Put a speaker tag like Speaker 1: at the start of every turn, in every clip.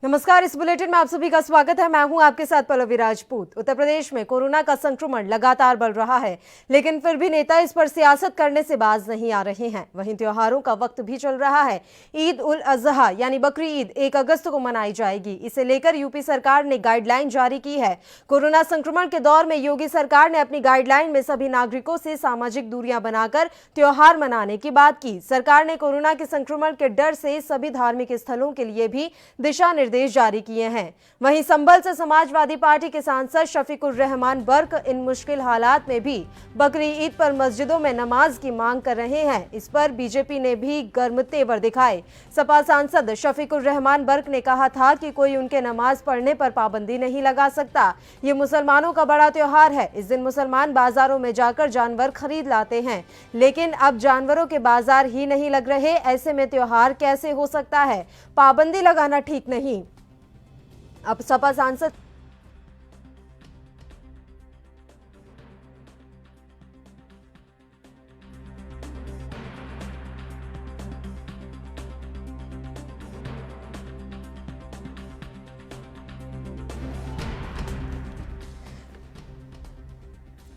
Speaker 1: नमस्कार, इस बुलेटिन में आप सभी का स्वागत है। मैं हूं आपके साथ पल्लवी राजपूत। उत्तर प्रदेश में कोरोना का संक्रमण लगातार बढ़ रहा है, लेकिन फिर भी नेता इस पर सियासत करने से बाज नहीं आ रहे हैं। वहीं त्योहारों का वक्त भी चल रहा है। ईद उल अजहा यानी बकरी ईद 1 अगस्त को मनाई जाएगी। इसे लेकर यूपी सरकार ने गाइडलाइन जारी की है। कोरोना संक्रमण के दौर में योगी सरकार ने अपनी गाइडलाइन में सभी नागरिकों से सामाजिक दूरियां बनाकर त्योहार मनाने की बात की। सरकार ने कोरोना के संक्रमण के डर से सभी धार्मिक स्थलों के लिए भी दिशा निर्देश जारी किए हैं। वहीं संभल से समाजवादी पार्टी के सांसद शफीकुर रहमान बर्क इन मुश्किल हालात में भी बकरी ईद पर मस्जिदों में नमाज की मांग कर रहे हैं। इस पर बीजेपी ने भी गर्म तेवर दिखाए। सपा सांसद शफीकुर रहमान बर्क ने कहा था कि कोई उनके नमाज पढ़ने पर पाबंदी नहीं लगा सकता। ये मुसलमानों का बड़ा त्योहार है। इस दिन मुसलमान बाजारों में जाकर जानवर खरीद लाते हैं, लेकिन अब जानवरों के बाजार ही नहीं लग रहे। ऐसे में त्योहार कैसे हो सकता है? पाबंदी लगाना ठीक नहीं। अब सपा सांसद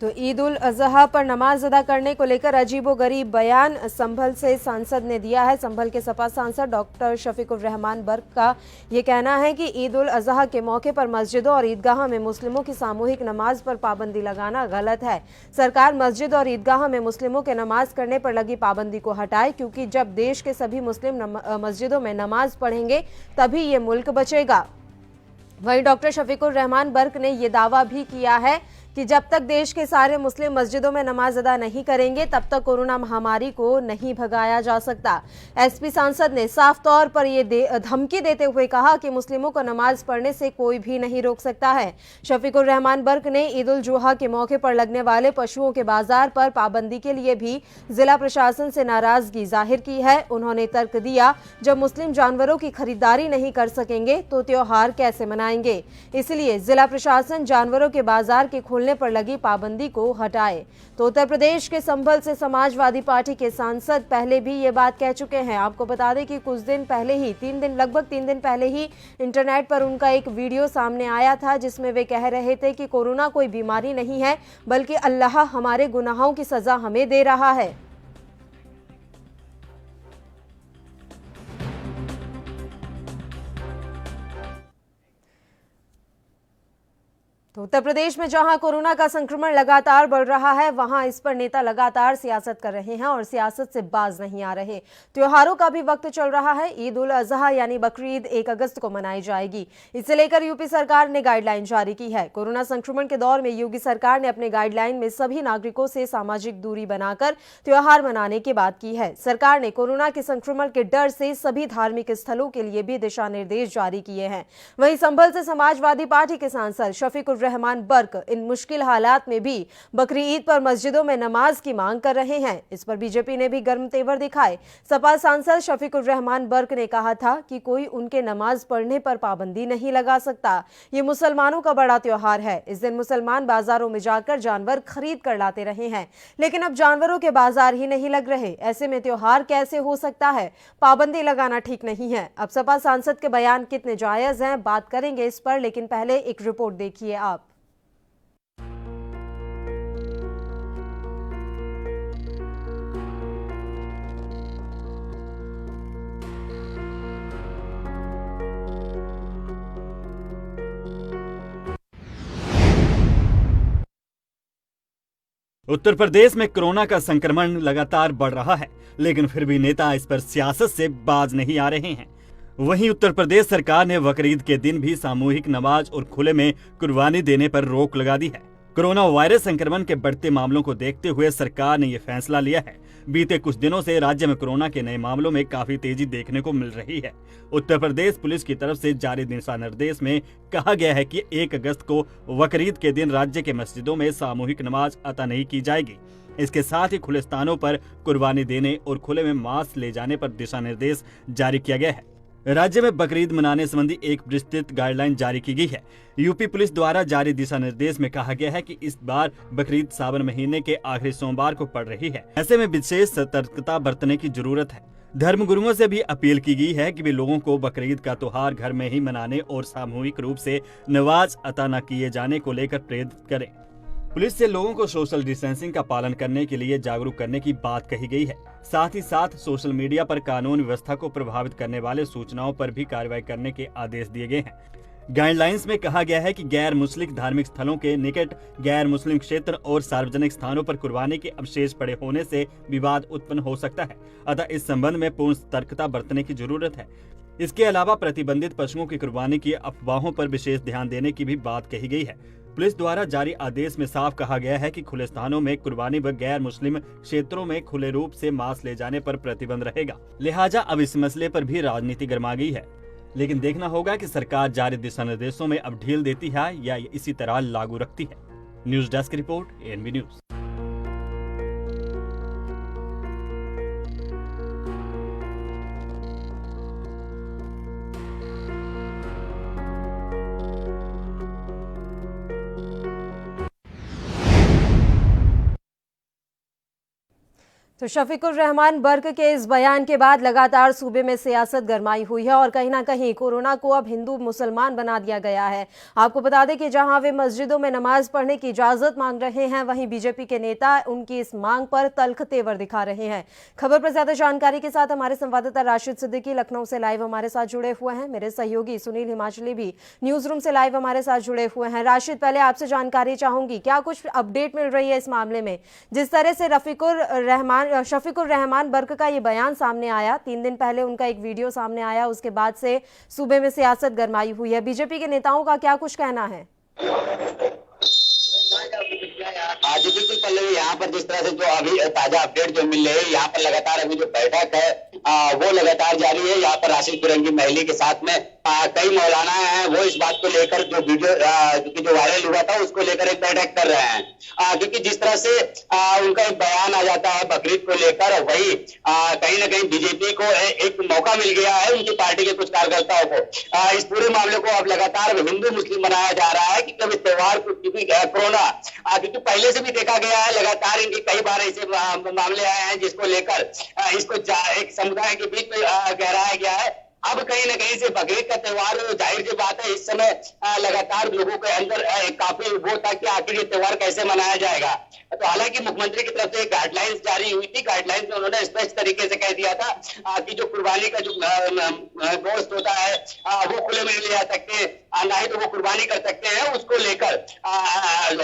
Speaker 1: तो ईद उल अजहा पर नमाज अदा करने को लेकर अजीबोगरीब बयान संभल से सांसद ने दिया है। संभल के सपा सांसद डॉक्टर शफीकुर रहमान बर्क का ये कहना है कि ईद उल अजहा के मौके पर मस्जिदों और ईदगाह में मुस्लिमों की सामूहिक नमाज पर पाबंदी लगाना गलत है। सरकार मस्जिद और ईदगाह में मुस्लिमों के नमाज करने पर लगी पाबंदी को हटाए, क्योंकि जब देश के सभी मुस्लिम मस्जिदों में नमाज पढ़ेंगे तभी ये मुल्क बचेगा। वहीं डॉक्टर शफीकुर रहमान बर्क ने यह दावा भी किया है कि जब तक देश के सारे मुस्लिम मस्जिदों में नमाज अदा नहीं करेंगे तब तक कोरोना महामारी को नहीं भगाया जा सकता। एसपी सांसद ने साफ तौर पर ये धमकी देते हुए कहा कि मुस्लिमों को नमाज पढ़ने से कोई भी नहीं रोक सकता है। शफीकुर रहमान बर्क ने ईद उल जुहा के मौके पर लगने वाले पशुओं के बाजार पर पाबंदी के लिए भी जिला प्रशासन से नाराजगी जाहिर की है। उन्होंने तर्क दिया, जब मुस्लिम जानवरों की खरीदारी नहीं कर सकेंगे तो त्योहार कैसे मनाएंगे? इसलिए जिला प्रशासन जानवरों के बाजार के खोलने पर लगी पाबंदी को हटाए। तो उत्तर प्रदेश के संभल से समाजवादी पार्टी के सांसद पहले भी ये बात कह चुके हैं। आपको बता दें कि कुछ दिन पहले ही लगभग 3 दिन पहले ही इंटरनेट पर उनका एक वीडियो सामने आया था, जिसमें वे कह रहे थे कि कोरोना कोई बीमारी नहीं है, बल्कि अल्लाह हमारे गुनाहों की सजा हमें दे रहा है। तो उत्तर प्रदेश में जहां कोरोना का संक्रमण लगातार बढ़ रहा है, वहां इस पर नेता लगातार सियासत कर रहे हैं और सियासत से बाज नहीं आ रहे। त्योहारों का भी वक्त चल रहा है। ईद उल अजहा यानी बकरी ईद 1 अगस्त को मनाई जाएगी। इसे लेकर यूपी सरकार ने गाइडलाइन जारी की है। कोरोना संक्रमण के दौर में योगी सरकार ने अपने गाइडलाइन में सभी नागरिकों से सामाजिक दूरी बनाकर त्योहार मनाने की बात की है। सरकार ने कोरोना के संक्रमण के डर से सभी धार्मिक स्थलों के लिए भी दिशा निर्देश जारी किए हैं। वहीं संभल से समाजवादी पार्टी के सांसद शफीकुर रहमान बर्क इन मुश्किल हालात में भी बकरी ईद पर मस्जिदों में नमाज की मांग कर रहे हैं। इस पर बीजेपी ने भी गर्म तेवर दिखाए। सपा सांसद शफीकुर रहमान बर्क ने कहा था कि कोई उनके नमाज पढ़ने पर पाबंदी नहीं लगा सकता। ये मुसलमानों का बड़ा त्योहार है। इस दिन मुसलमान बाजारों में जाकर जानवर खरीद कर लाते रहे हैं, लेकिन अब जानवरों के बाजार ही नहीं लग रहे। ऐसे में त्योहार कैसे हो सकता है? पाबंदी लगाना ठीक नहीं है। अब सपा सांसद के बयान कितने जायज हैं, बात करेंगे इस पर, लेकिन पहले एक रिपोर्ट देखिए आप।
Speaker 2: उत्तर प्रदेश में कोरोना का संक्रमण लगातार बढ़ रहा है, लेकिन फिर भी नेता इस पर सियासत से बाज नहीं आ रहे हैं। वहीं उत्तर प्रदेश सरकार ने बकरीद के दिन भी सामूहिक नमाज और खुले में कुर्बानी देने पर रोक लगा दी है। कोरोना वायरस संक्रमण के बढ़ते मामलों को देखते हुए सरकार ने ये फैसला लिया है। बीते कुछ दिनों से राज्य में कोरोना के नए मामलों में काफी तेजी देखने को मिल रही है। उत्तर प्रदेश पुलिस की तरफ से जारी दिशा निर्देश में कहा गया है कि 1 अगस्त को बकरीद के दिन राज्य के मस्जिदों में सामूहिक नमाज अता नहीं की जाएगी। इसके साथ ही खुले स्थानों पर कुर्बानी देने और खुले में मांस ले जाने पर दिशा निर्देश जारी किया गया है। राज्य में बकरीद मनाने संबंधी एक विस्तृत गाइडलाइन जारी की गई है। यूपी पुलिस द्वारा जारी दिशा निर्देश में कहा गया है कि इस बार बकरीद सावन महीने के आखिरी सोमवार को पड़ रही है। ऐसे में विशेष सतर्कता बरतने की जरूरत है। धर्मगुरुओं से भी अपील की गई है कि वे लोगों को बकरीद का त्योहार घर में ही मनाने और सामूहिक रूप से नमाज अता न किए जाने को लेकर प्रेरित करें। पुलिस से लोगों को सोशल डिस्टेंसिंग का पालन करने के लिए जागरूक करने की बात कही गई है। साथ ही साथ सोशल मीडिया पर कानून व्यवस्था को प्रभावित करने वाले सूचनाओं पर भी कार्रवाई करने के आदेश दिए गए हैं। गाइडलाइंस में कहा गया है कि गैर मुस्लिम धार्मिक स्थलों के निकट गैर मुस्लिम क्षेत्र और सार्वजनिक स्थानों पर कुर्बानी के अवशेष पड़े होने से विवाद उत्पन्न हो सकता है। अतः इस संबंध में पूर्ण सतर्कता बरतने की जरूरत है। इसके अलावा प्रतिबंधित पशुओं की कुर्बानी की अफवाहों पर विशेष ध्यान देने की भी बात कही गई है। पुलिस द्वारा जारी आदेश में साफ कहा गया है कि खुले स्थानों में कुर्बानी व गैर मुस्लिम क्षेत्रों में खुले रूप से मांस ले जाने पर प्रतिबंध रहेगा। लिहाजा अब इस मसले पर भी राजनीति गर्मा गई है, लेकिन देखना होगा कि सरकार जारी दिशा निर्देशों में अब ढील देती है या इसी तरह लागू रखती है। News desk report, ANB news.
Speaker 1: तो शफीकुर रहमान बर्क के इस बयान के बाद लगातार सूबे में सियासत गरमाई हुई है और कहीं ना कहीं कोरोना को अब हिंदू मुसलमान बना दिया गया है। आपको बता दें कि जहां वे मस्जिदों में नमाज पढ़ने की इजाजत मांग रहे हैं, वहीं बीजेपी के नेता उनकी इस मांग पर तल्ख तेवर दिखा रहे हैं। खबर पर ज्यादा जानकारी के साथ हमारे संवाददाता राशिद सिद्दीकी लखनऊ से लाइव हमारे साथ जुड़े हुए हैं। मेरे सहयोगी सुनील हिमाचली भी न्यूज रूम से लाइव हमारे साथ जुड़े हुए हैं। राशिद, पहले आपसे जानकारी चाहूंगी, क्या कुछ अपडेट मिल रही है इस मामले में? जिस तरह से शफीकुर रहमान बर्क का ये बयान सामने आया, 3 दिन पहले उनका एक वीडियो सामने आया, उसके बाद से सूबे में सियासत गरमाई हुई है। बीजेपी के नेताओं का क्या कुछ कहना है?
Speaker 3: आज बिल्कुल पल्लवी, यहाँ पर जिस तरह से जो अभी ताजा अपडेट जो मिल रही है, यहाँ पर लगातार अभी जो बैठक है वो लगातार जारी है। यहाँ पर राशिद फिरंगी महली के साथ में कई मौलाना हैं, वो इस बात को लेकर जो वीडियो जो वायरल हुआ था उसको लेकर एक बैठक कर रहे हैं। क्योंकि जिस तरह से उनका एक बयान आ जाता है बकरीद को लेकर, वही कहीं ना कहीं बीजेपी को एक मौका मिल गया है उनकी पार्टी के कुछ कार्यकर्ताओं को इस पूरे मामले को अब लगातार हिंदू मुस्लिम बनाया जा रहा है कि कभी त्योहार को, क्योंकि कोरोना, क्योंकि पहले से भी देखा गया है लगातार इनकी कई बार ऐसे मामले आए हैं जिसको लेकर इसको एक समुदाय के बीच में गहराया गया है। अब कहीं ना कहीं से बकरीद का त्योहार, जाहिर सी बात है इस समय लगातार लोगों के अंदर काफी वो था कि आखिर ये त्योहार कैसे मनाया जाएगा। तो हालांकि मुख्यमंत्री की तरफ से गाइडलाइंस जारी हुई थी। गाइडलाइंस में उन्होंने स्पष्ट तरीके से कह दिया था कि जो कुर्बानी का जो गोश्त होता है वो खुले में ले जा सकते हैं, ना ही तो वो कुर्बानी कर सकते हैं। उसको लेकर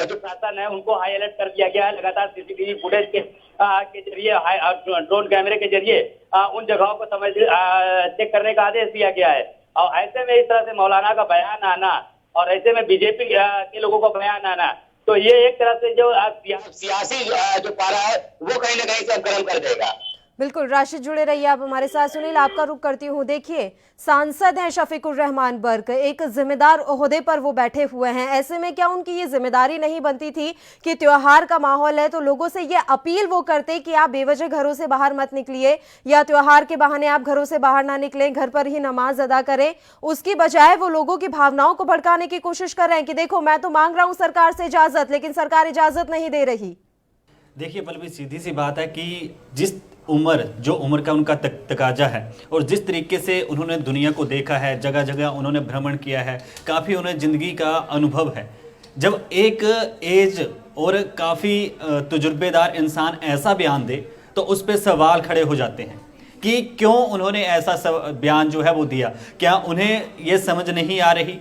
Speaker 3: जो प्रशासन है उनको हाई अलर्ट कर दिया गया है। लगातार सीसीटीवी फुटेज के जरिए, ड्रोन कैमरे के जरिए उन जगहों को चेक करने का आदेश दिया गया है। और ऐसे में इस तरह से मौलाना का बयान आना और ऐसे में बीजेपी के लोगों का बयान आना, तो ये एक तरह से जो सियासी जो पारा है वो कहीं ना कहीं से गर्म कर देगा।
Speaker 1: बिल्कुल, राशिद जुड़े रहिए आप हमारे साथ। सुनील, आपका रुख करती हूँ। देखिए, सांसद हैं शफीकुर रहमान बर्क, एक जिम्मेदार ओहदे पर वो बैठे हुए हैं। ऐसे में क्या उनकी ये जिम्मेदारी नहीं बनती थी कि त्योहार का माहौल है तो लोगों से ये अपील वो करते कि आप बेवजह घरों से बाहर मत निकलिए, या त्योहार के बहाने आप घरों से बाहर ना निकलें, घर पर ही नमाज अदा करें। उसकी बजाय वो लोगों की भावनाओं को भड़काने की कोशिश कर रहे हैं कि देखो मैं तो मांग रहा हूं सरकार से इजाजत, लेकिन सरकार इजाजत नहीं दे रही।
Speaker 2: देखिए बल्कि सीधी सी बात है कि जो उम्र का उनका तकाजा है और जिस तरीके से उन्होंने दुनिया को देखा है, जगह जगह उन्होंने भ्रमण किया है, काफ़ी उन्हें ज़िंदगी का अनुभव है। जब एक एज और काफ़ी तजुर्बेदार इंसान ऐसा बयान दे तो उस पर सवाल खड़े हो जाते हैं कि क्यों उन्होंने ऐसा बयान जो है वो दिया। क्या उन्हें ये समझ नहीं आ रही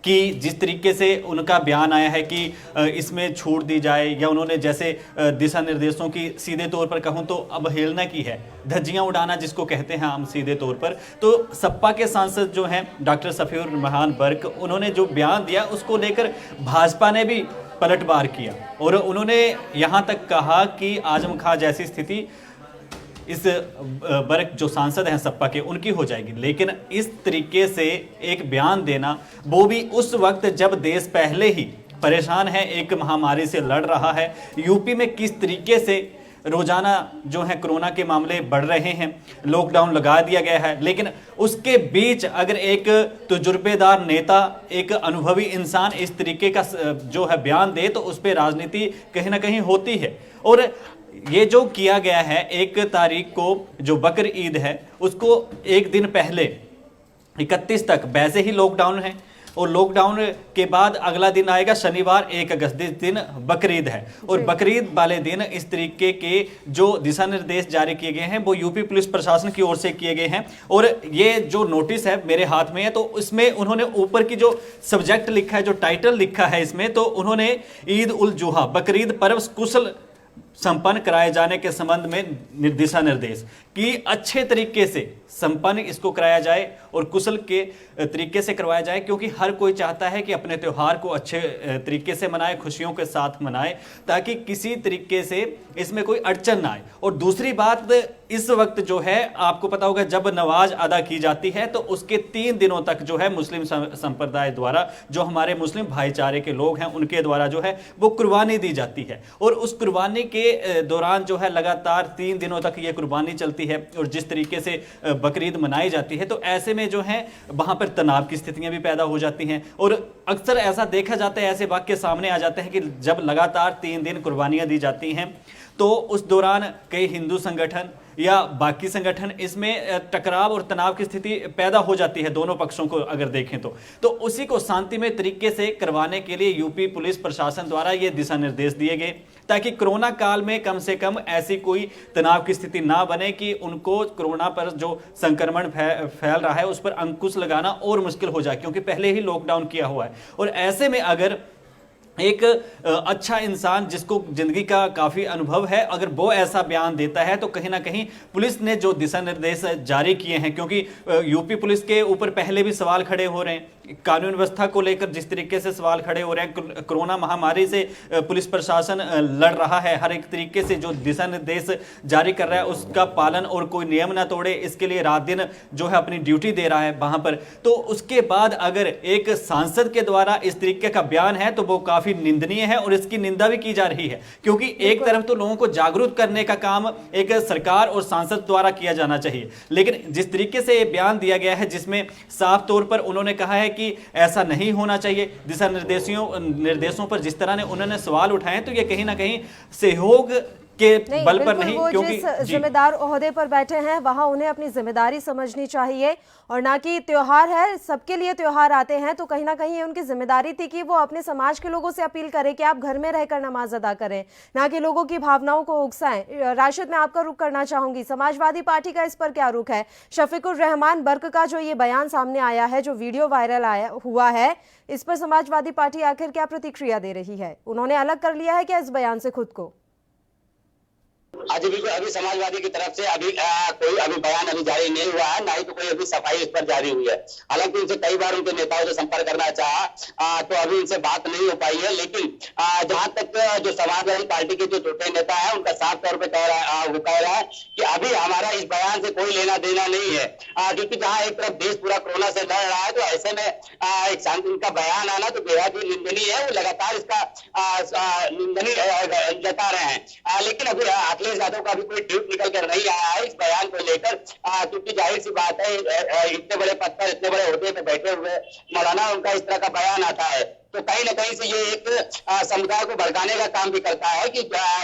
Speaker 2: कि जिस तरीके से उनका बयान आया है कि इसमें छूट दी जाए, या उन्होंने जैसे दिशा निर्देशों की सीधे तौर पर कहूं तो अवहेलना की है, धज्जियां उड़ाना जिसको कहते हैं हम सीधे तौर पर। तो सपा के सांसद जो हैं डॉक्टर शफीकुर रहमान बर्क, उन्होंने जो बयान दिया उसको लेकर भाजपा ने भी पलटवार किया और उन्होंने यहाँ तक कहा कि आजम खां जैसी स्थिति इस बर्क जो सांसद हैं सपा के, उनकी हो जाएगी। लेकिन इस तरीके से एक बयान देना, वो भी उस वक्त जब देश पहले ही परेशान है, एक महामारी से लड़ रहा है। यूपी में किस तरीके से रोजाना जो है कोरोना के मामले बढ़ रहे हैं, लॉकडाउन लगा दिया गया है, लेकिन उसके बीच अगर एक तजुर्बेदार नेता, एक अनुभवी इंसान इस तरीके का जो है बयान दे तो उस पर राजनीति कहीं ना कहीं होती है। और
Speaker 4: ये जो किया गया है 1 तारीख को जो बकर ईद है उसको एक दिन पहले 31 तक वैसे ही लॉकडाउन है और लॉकडाउन के बाद अगला दिन आएगा शनिवार 1 अगस्त, जिस दिन बकरीद है। और बकरीद वाले दिन इस तरीके के जो दिशा निर्देश जारी किए गए हैं वो यूपी पुलिस प्रशासन की ओर से किए गए हैं। और ये जो नोटिस है मेरे हाथ में है, तो इसमें उन्होंने ऊपर की जो सब्जेक्ट लिखा है, जो टाइटल लिखा है इसमें, तो उन्होंने ईद उल जुहा बकरीद पर्व कुशल संपन्न कराए जाने के संबंध में दिशा निर्देश कि अच्छे तरीके से संपन्न इसको कराया जाए और कुशल के तरीके से करवाया जाए, क्योंकि हर कोई चाहता है कि अपने त्यौहार को अच्छे तरीके से मनाए, खुशियों के साथ मनाए, ताकि किसी तरीके से इसमें कोई अड़चन ना आए। और दूसरी बात, इस वक्त जो है आपको पता होगा जब नमाज अदा की जाती है तो उसके 3 दिनों तक जो है मुस्लिम संप्रदाय द्वारा, जो हमारे मुस्लिम भाईचारे के लोग हैं उनके द्वारा जो है वो कुर्बानी दी जाती है। और उस कुर्बानी के दौरान जो है लगातार 3 दिनों तक ये कुर्बानी चलती है और जिस तरीके से बकरीद मनाई जाती है, तो ऐसे में जो है वहां पर तनाव की स्थितियां भी पैदा हो जाती हैं। और अक्सर ऐसा देखा जाता है, ऐसे वाक्य सामने आ जाते हैं कि जब लगातार 3 दिन कुर्बानियां दी जाती हैं तो उस दौरान कई हिंदू संगठन या बाकी संगठन इसमें टकराव और तनाव की स्थिति पैदा हो जाती है दोनों पक्षों को अगर देखें तो उसी को शांतिमय तरीके से करवाने के लिए यूपी पुलिस प्रशासन द्वारा ये दिशा निर्देश दिए गए, ताकि कोरोना काल में कम से कम ऐसी कोई तनाव की स्थिति ना बने कि उनको कोरोना पर जो संक्रमण फैल रहा है उस पर अंकुश लगाना और मुश्किल हो जाए, क्योंकि पहले ही लॉकडाउन किया हुआ है। और ऐसे में अगर एक अच्छा इंसान जिसको जिंदगी का काफ़ी अनुभव है, अगर वो ऐसा बयान देता है तो कहीं ना कहीं पुलिस ने जो दिशा निर्देश जारी किए हैं, क्योंकि यूपी पुलिस के ऊपर पहले भी सवाल खड़े हो रहे हैं, कानून व्यवस्था को लेकर जिस तरीके से सवाल खड़े हो रहे हैं, कोरोना महामारी से पुलिस प्रशासन लड़ रहा है, हर एक तरीके से जो दिशा निर्देश जारी कर रहा है उसका पालन और कोई नियम ना तोड़े, इसके लिए रात दिन जो है अपनी ड्यूटी दे रहा है वहां पर। तो उसके बाद अगर एक सांसद के द्वारा इस तरीके का बयान है तो वो काफी निंदनीय है और इसकी निंदा भी की जा रही है, क्योंकि एक तरफ तो लोगों को जागरूक करने का काम एक सरकार और सांसद द्वारा किया जाना चाहिए, लेकिन जिस तरीके से ये बयान दिया गया है जिसमें साफ तौर पर उन्होंने कहा है कि ऐसा नहीं होना चाहिए, दिशा निर्देशों पर जिस तरह ने उन्होंने सवाल उठाए, तो ये कहीं ना कहीं सहयोग के बल पर नहीं, क्योंकि
Speaker 1: जिम्मेदार ओहदे पर बैठे हैं वहां उन्हें अपनी जिम्मेदारी समझनी चाहिए और ना कि त्योहार है, सबके लिए त्योहार आते हैं, तो कहीं ना कहीं उनकी जिम्मेदारी थी कि वो अपने समाज के लोगों से अपील करें कि आप घर में रहकर नमाज अदा करें, ना कि लोगों की भावनाओं को उकसाएं। राशिद, मैं आपका रुख करना चाहूंगी, समाजवादी पार्टी का इस पर क्या रुख है? शफीकुर रहमान बर्क का जो ये बयान सामने आया है, जो वीडियो वायरल हुआ है, इस पर समाजवादी पार्टी आखिर क्या प्रतिक्रिया दे रही है? उन्होंने अलग कर लिया है क्या इस बयान से खुद को?
Speaker 3: जी बिल्कुल, अभी समाजवादी की तरफ से अभी कोई अभी बयान अभी जारी नहीं हुआ है, ना ही तो कोई अभी सफाई इस पर जारी हुई है। हालांकि उनसे कई बार उनके नेताओं से संपर्क करना चाहा तो अभी उनसे बात नहीं हो पाई है, लेकिन जहां तक जो समाजवादी पार्टी के जो छोटे नेता है उनका साफ तौर पर कह रहा है कि अभी हमारा इस बयान से कोई लेना देना नहीं है, क्योंकि जहाँ एक तरफ देश पूरा कोरोना से लड़ रहा है, तो ऐसे में एक शांति उनका बयान आना तो बेहद ही निंदनीय है। वो लगातार इसका निंदनीय जता रहे हैं, लेकिन अभी अखिलेश यादव का भी कोई ट्वीट निकल कर नहीं आया है इस बयान को लेकर, क्योंकि जाहिर सी बात है इतने बड़े पद पर इतने बड़े ओहदे पे बैठे हुए मौलाना उनका इस तरह का बयान आता है तो कहीं न कहीं से ये एक समुदाय को भड़काने का काम भी करता है कि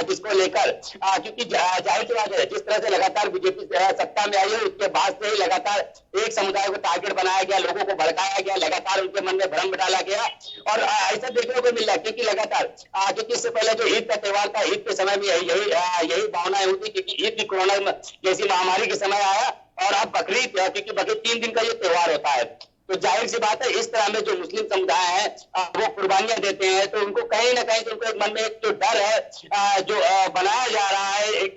Speaker 3: जिसको लेकर, क्योंकि जाहिर सी बात है जिस तरह से लगातार बीजेपी सत्ता में आई है उसके बाद से ही लगातार एक समुदाय को टारगेट बनाया गया, लोगों को भड़काया गया, लगातार उनके मन में भ्रम डाला गया और ऐसा देखने को मिल रहा है, क्योंकि लगातार क्योंकि इससे पहले जो ईद का त्योहार था, ईद के समय में यही भावनाएं हुई थी, क्योंकि ईद भी कोरोना जैसी महामारी के समय आया और अब बकरीद, क्योंकि बकरीद 3 दिन का ये त्योहार होता है, तो जाहिर सी बात है इस तरह में जो मुस्लिम समुदाय है वो कुर्बानियां देते हैं, तो उनको कहीं ना कहीं उनको एक मन में एक जो डर है जो बनाया जा रहा है एक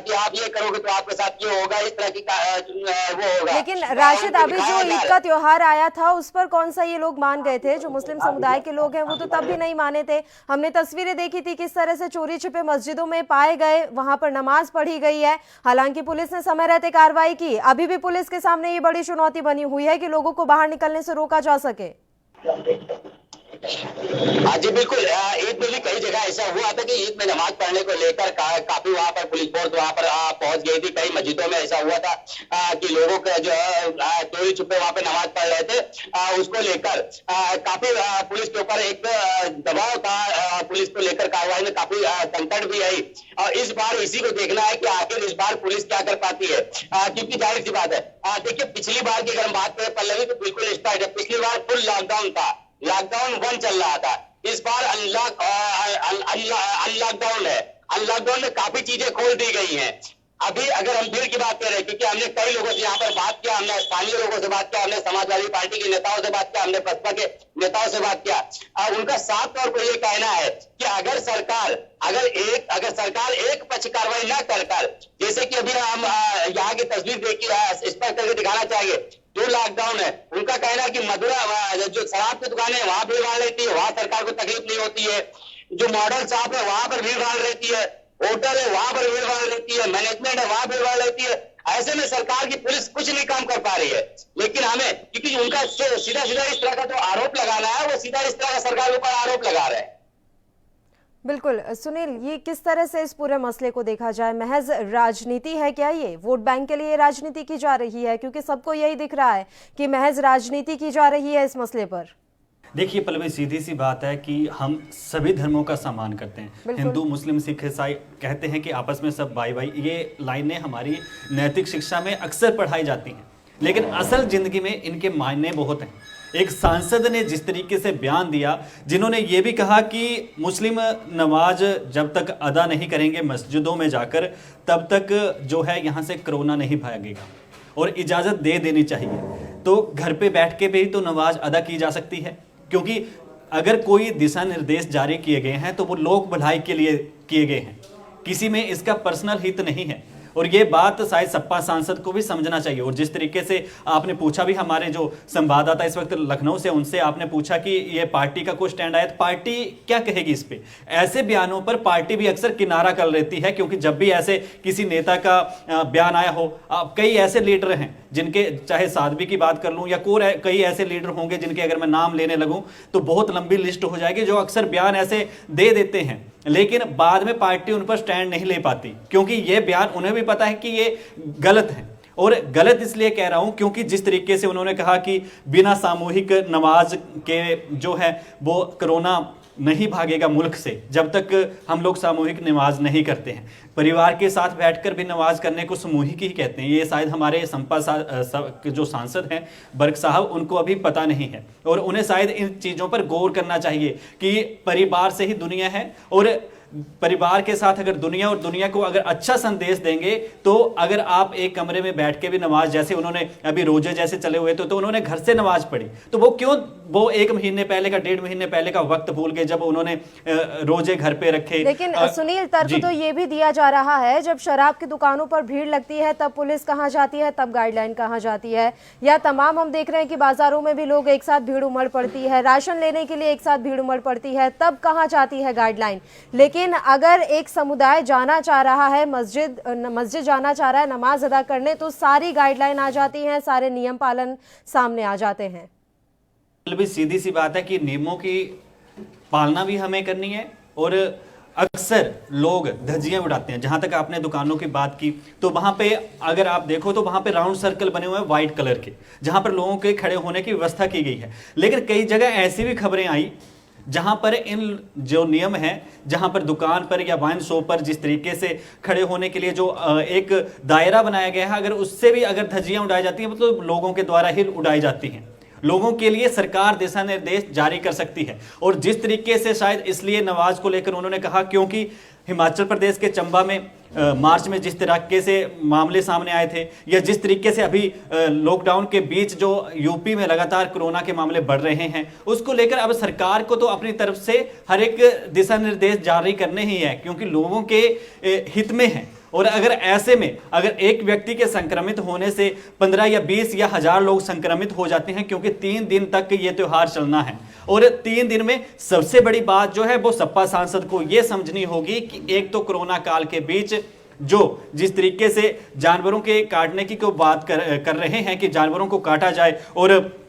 Speaker 3: कि आप ये करोगे तो आपके साथ ये होगा, इस तरह की वो होगा।
Speaker 1: लेकिन राशिद, अभी जो ईद का त्योहार आया था उस पर कौन सा ये लोग मान गए थे? जो मुस्लिम समुदाय के लोग हैं वो तो तब भी नहीं माने थे। हमने तस्वीरें देखी थी किस तरह से चोरी छिपे मस्जिदों में पाए गए, वहां पर नमाज पढ़ी गई है, हालांकि पुलिस ने समय रहते कार्रवाई की। अभी भी पुलिस के सामने ये बड़ी चुनौती बनी हुई है कि लोगों को बाहर निकलने से रोका जा सके।
Speaker 3: हाँ जी बिल्कुल, ईद में भी कई जगह ऐसा हुआ था कि ईद में नमाज पढ़ने को लेकर काफी वहां पर पुलिस फोर्स वहां पर पहुंच गई थी। कई मस्जिदों में ऐसा हुआ था कि लोगों का जो है चोरी छुपे वहां पे नमाज पढ़ रहे थे। उसको लेकर काफी पुलिस के ऊपर एक दबाव था। पुलिस को लेकर कार्रवाई में काफी संकट भी आई। और इस बार इसी को देखना है कि आखिर इस बार पुलिस क्या कर पाती है, क्योंकि जाहिर सी बात है, देखिए पिछली बार की अगर हम बात करें पल्लवी, तो बिल्कुल स्पष्ट है, पिछली बार फुल लॉकडाउन था, लॉकडाउन 1 चल रहा था। इस बार अनलॉकडाउन है। अनलॉकडाउन में काफी चीजें खोल दी गई हैं। अभी अगर हम भीड़ की बात करें, क्योंकि हमने कई लोगों से यहाँ पर बात किया, हमने स्थानीय लोगों से बात किया, हमने समाजवादी पार्टी के नेताओं से बात किया, हमने बसपा के नेताओं से बात किया, उनका साफ तौर पर यह कहना है कि अगर सरकार एक पक्ष कार्रवाई न कर, जैसे कि अभी हम यहाँ की तस्वीर देखी स्पष्ट करके दिखाना चाहेंगे, जो लॉकडाउन है, उनका कहना है कि मधुरा जो शराब की दुकानें है वहां भीड़ भाड़ रहती है, वहां सरकार को तकलीफ नहीं होती है। जो मॉडल शॉप है वहां पर भीड़ भाड़ रहती है, होटल है वहां पर भीड़ भाड़ रहती है, मैनेजमेंट है वहां भीड़ भाड़ रहती है। ऐसे में सरकार की पुलिस कुछ नहीं काम कर पा रही है। लेकिन हमें, क्योंकि उनका सीधा इस तरह का जो आरोप लगाना है, वो सीधा इस तरह का सरकार के ऊपर आरोप लगा रहे हैं।
Speaker 1: बिल्कुल सुनील, ये किस तरह से इस पूरे मसले को देखा जाए? महज राजनीति है क्या ये? वोट बैंक के लिए राजनीति की जा रही है? क्योंकि सबको यही दिख रहा है कि महज राजनीति की जा रही है इस मसले पर।
Speaker 4: देखिए पल्लवी, सीधी सी बात है कि हम सभी धर्मों का सम्मान करते हैं। हिंदू, मुस्लिम, सिख, ईसाई कहते हैं कि आपस में सब भाई भाई। ये लाइनें हमारी नैतिक शिक्षा में अक्सर पढ़ाई जाती हैं, लेकिन असल जिंदगी में इनके मायने बहुत हैं। एक सांसद ने जिस तरीके से बयान दिया, जिन्होंने ये भी कहा कि मुस्लिम नमाज जब तक अदा नहीं करेंगे मस्जिदों में जाकर, तब तक जो है यहाँ से कोरोना नहीं भागेगा और इजाज़त दे देनी चाहिए। तो घर पे बैठ के भी तो नमाज अदा की जा सकती है, क्योंकि अगर कोई दिशा निर्देश जारी किए गए हैं तो वो लोक भलाई के लिए किए गए हैं, किसी में इसका पर्सनल हित नहीं है। और ये बात शायद सपा सांसद को भी समझना चाहिए। और जिस तरीके से आपने पूछा भी, हमारे जो संवाददाता इस वक्त लखनऊ से, उनसे आपने पूछा कि ये पार्टी का कोई स्टैंड आया, तो पार्टी क्या कहेगी इस पे? ऐसे बयानों पर पार्टी भी अक्सर किनारा कर लेती है, क्योंकि जब भी ऐसे किसी नेता का बयान आया हो, कई ऐसे लीडर हैं जिनके, चाहे साध्वी की बात कर लूं या कई ऐसे लीडर होंगे जिनके अगर मैं नाम लेने लगूं तो बहुत लंबी लिस्ट हो जाएगी, जो अक्सर बयान ऐसे दे देते हैं, लेकिन बाद में पार्टी उन पर स्टैंड नहीं ले पाती, क्योंकि ये बयान उन्हें भी पता है कि ये गलत है। और गलत इसलिए कह रहा हूं क्योंकि जिस तरीके से उन्होंने कहा कि बिना सामूहिक नमाज के जो है वो कोरोना नहीं भागेगा मुल्क से, जब तक हम लोग सामूहिक नमाज नहीं करते हैं। परिवार के साथ बैठकर भी नमाज करने को सामूहिक ही कहते हैं। ये शायद हमारे संपा जो सांसद हैं बर्क साहब, उनको अभी पता नहीं है, और उन्हें शायद इन चीज़ों पर गौर करना चाहिए कि परिवार से ही दुनिया है, और परिवार के साथ अगर दुनिया, और दुनिया को अगर अच्छा संदेश देंगे, तो अगर आप एक कमरे में बैठ के भी नमाज, जैसे उन्होंने अभी रोजे जैसे चले हुए तो उन्होंने घर से नमाज पढ़ी, तो वो क्यों, वो 1 महीने पहले का, 1.5 महीने पहले का वक्त भूल गए जब उन्होंने रोजे घर पे रखे।
Speaker 1: लेकिन सुनील, तर्क तो ये भी दिया जा रहा है, जब शराब की दुकानों पर भीड़ लगती है तब पुलिस कहाँ जाती है, तब गाइडलाइन कहाँ जाती है? या तमाम हम देख रहे हैं कि बाजारों में भी लोग एक साथ भीड़ उमड़ पड़ती है, राशन लेने के लिए एक साथ भीड़ उमड़ पड़ती है, तब कहाँ जाती है गाइडलाइन? लेकिन अगर एक समुदाय जाना चाह रहा है, मस्जिद जाना चाह रहा है नमाज अदा करने, तो सारी गाइडलाइन आ जाती हैं, सारे नियम पालन सामने आ जाते हैं।
Speaker 4: भी सीधी सी बात है कि नियमों की पालना भी हमें करनी है, और अक्सर लोग धज्जियां उड़ाते हैं। जहां तक आपने दुकानों की बात की, तो वहां पे अगर आप देखो तो वहां पे राउंड सर्कल बने हुए हैं व्हाइट कलर के, जहां पर लोगों के खड़े होने की व्यवस्था की गई है। लेकिन कई जगह ऐसी भी खबरें आई जहां पर इन जो नियम है, जहां पर दुकान पर या वाइन शॉप पर जिस तरीके से खड़े होने के लिए जो एक दायरा बनाया गया है, अगर उससे भी अगर धज्जियां उड़ाई जाती हैं, मतलब लोगों के द्वारा ही उड़ाई जाती हैं। लोगों के लिए सरकार दिशा निर्देश जारी कर सकती है। और जिस तरीके से शायद इसलिए नमाज को लेकर उन्होंने कहा, क्योंकि हिमाचल प्रदेश के चंबा में मार्च में जिस तरीके से मामले सामने आए थे, या जिस तरीके से अभी लॉकडाउन के बीच जो यूपी में लगातार कोरोना के मामले बढ़ रहे हैं, उसको लेकर अब सरकार को तो अपनी तरफ से हर एक दिशा निर्देश जारी करने ही है, क्योंकि लोगों के हित में है। और अगर ऐसे में अगर एक व्यक्ति के संक्रमित होने से 15 या 20 या 1000 लोग संक्रमित हो जाते हैं, क्योंकि 3 दिन तक ये त्योहार चलना है, और 3 दिन में सबसे बड़ी बात जो है वो सपा सांसद को ये समझनी होगी कि एक तो कोरोना काल के बीच जो जिस तरीके से जानवरों के काटने की बात कर रहे हैं कि जानवरों को काटा जाए, और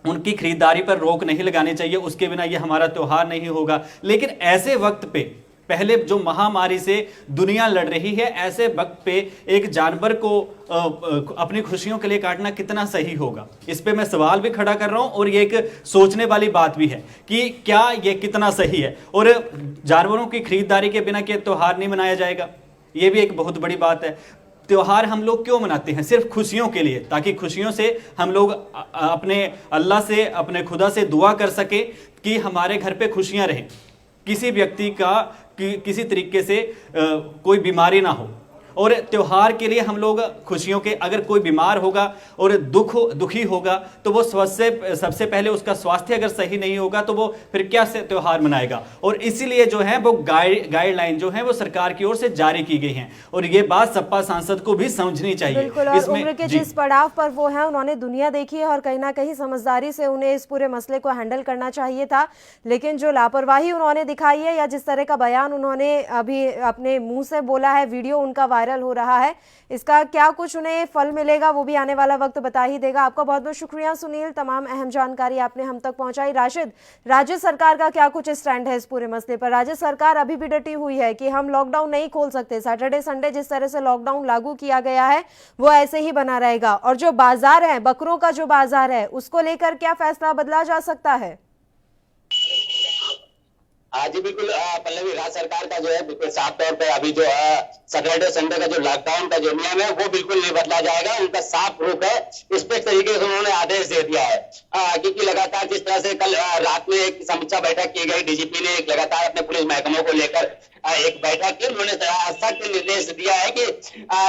Speaker 4: उनकी खरीदारी पर रोक नहीं लगानी चाहिए, उसके बिना ये हमारा त्योहार नहीं होगा। लेकिन ऐसे वक्त पे, पहले जो महामारी से दुनिया लड़ रही है, ऐसे वक्त पे एक जानवर को अपनी खुशियों के लिए काटना कितना सही होगा? इस पे मैं सवाल भी खड़ा कर रहा हूं और ये एक सोचने वाली बात भी है कि क्या ये कितना सही है। और जानवरों की खरीदारी के बिना क्या त्योहार नहीं मनाया जाएगा? ये भी एक बहुत बड़ी बात है। त्योहार हम लोग क्यों मनाते हैं? सिर्फ खुशियों के लिए, ताकि खुशियों से हम लोग अपने अल्लाह से, अपने खुदा से दुआ कर सके कि हमारे घर पे खुशियां रहें, किसी व्यक्ति का किसी तरीके से कोई बीमारी ना हो। और त्योहार के लिए हम लोग खुशियों के, अगर कोई बीमार होगा और दुखी होगा तो वो सबसे पहले उसका स्वास्थ्य अगर सही नहीं होगा तो वो फिर क्या से त्योहार मनाएगा? और इसीलिए जो है वो गाइडलाइन जो है वो सरकार की ओर से जारी की गई हैं और ये बात सपा सांसद को भी समझनी चाहिए।
Speaker 1: बिल्कुल, और उम्र के जिस पड़ाव पर वो है, उन्होंने दुनिया देखी है और कहीं ना कहीं समझदारी से उन्हें इस पूरे मसले को हैंडल करना चाहिए था। लेकिन जो लापरवाही उन्होंने दिखाई है या जिस तरह का बयान उन्होंने अभी अपने मुंह से बोला है, वीडियो उनका वायरल हो रहा है, इसका क्या कुछ उन्हें फल मिलेगा वो भी आने वाला वक्त बता ही देगा। आपका बहुत बहुत शुक्रिया सुनील, तमाम अहम जानकारी आपने हम तक पहुंचाई। राशिद, राज्य सरकार का क्या कुछ स्टैंड है इस पूरे मसले पर? राज्य सरकार अभी भी डटी हुई है कि हम लॉकडाउन नहीं खोल सकते, सैटरडे संडे जिस तरह से लॉकडाउन लागू किया गया है वो ऐसे ही बना रहेगा, और जो बाजार है, बकरों का जो बाजार है, उसको लेकर क्या फैसला बदला जा सकता है?
Speaker 3: जी बिल्कुल पल्लवी, राज्य सरकार का जो है बिल्कुल साफ तौर पे अभी जो सैटरडे संडे का जो लॉकडाउन का जो नियम है वो बिल्कुल नहीं बदला जाएगा। उनका साफ रुख है, इस पे तरीके से उन्होंने आदेश दे दिया है। क्योंकि लगातार जिस तरह से कल रात में एक समीक्षा बैठक की गई, डीजीपी ने एक लगातार अपने पुलिस महकमों को लेकर एक बैठक की, उन्होंने सख्त निर्देश दिया है कि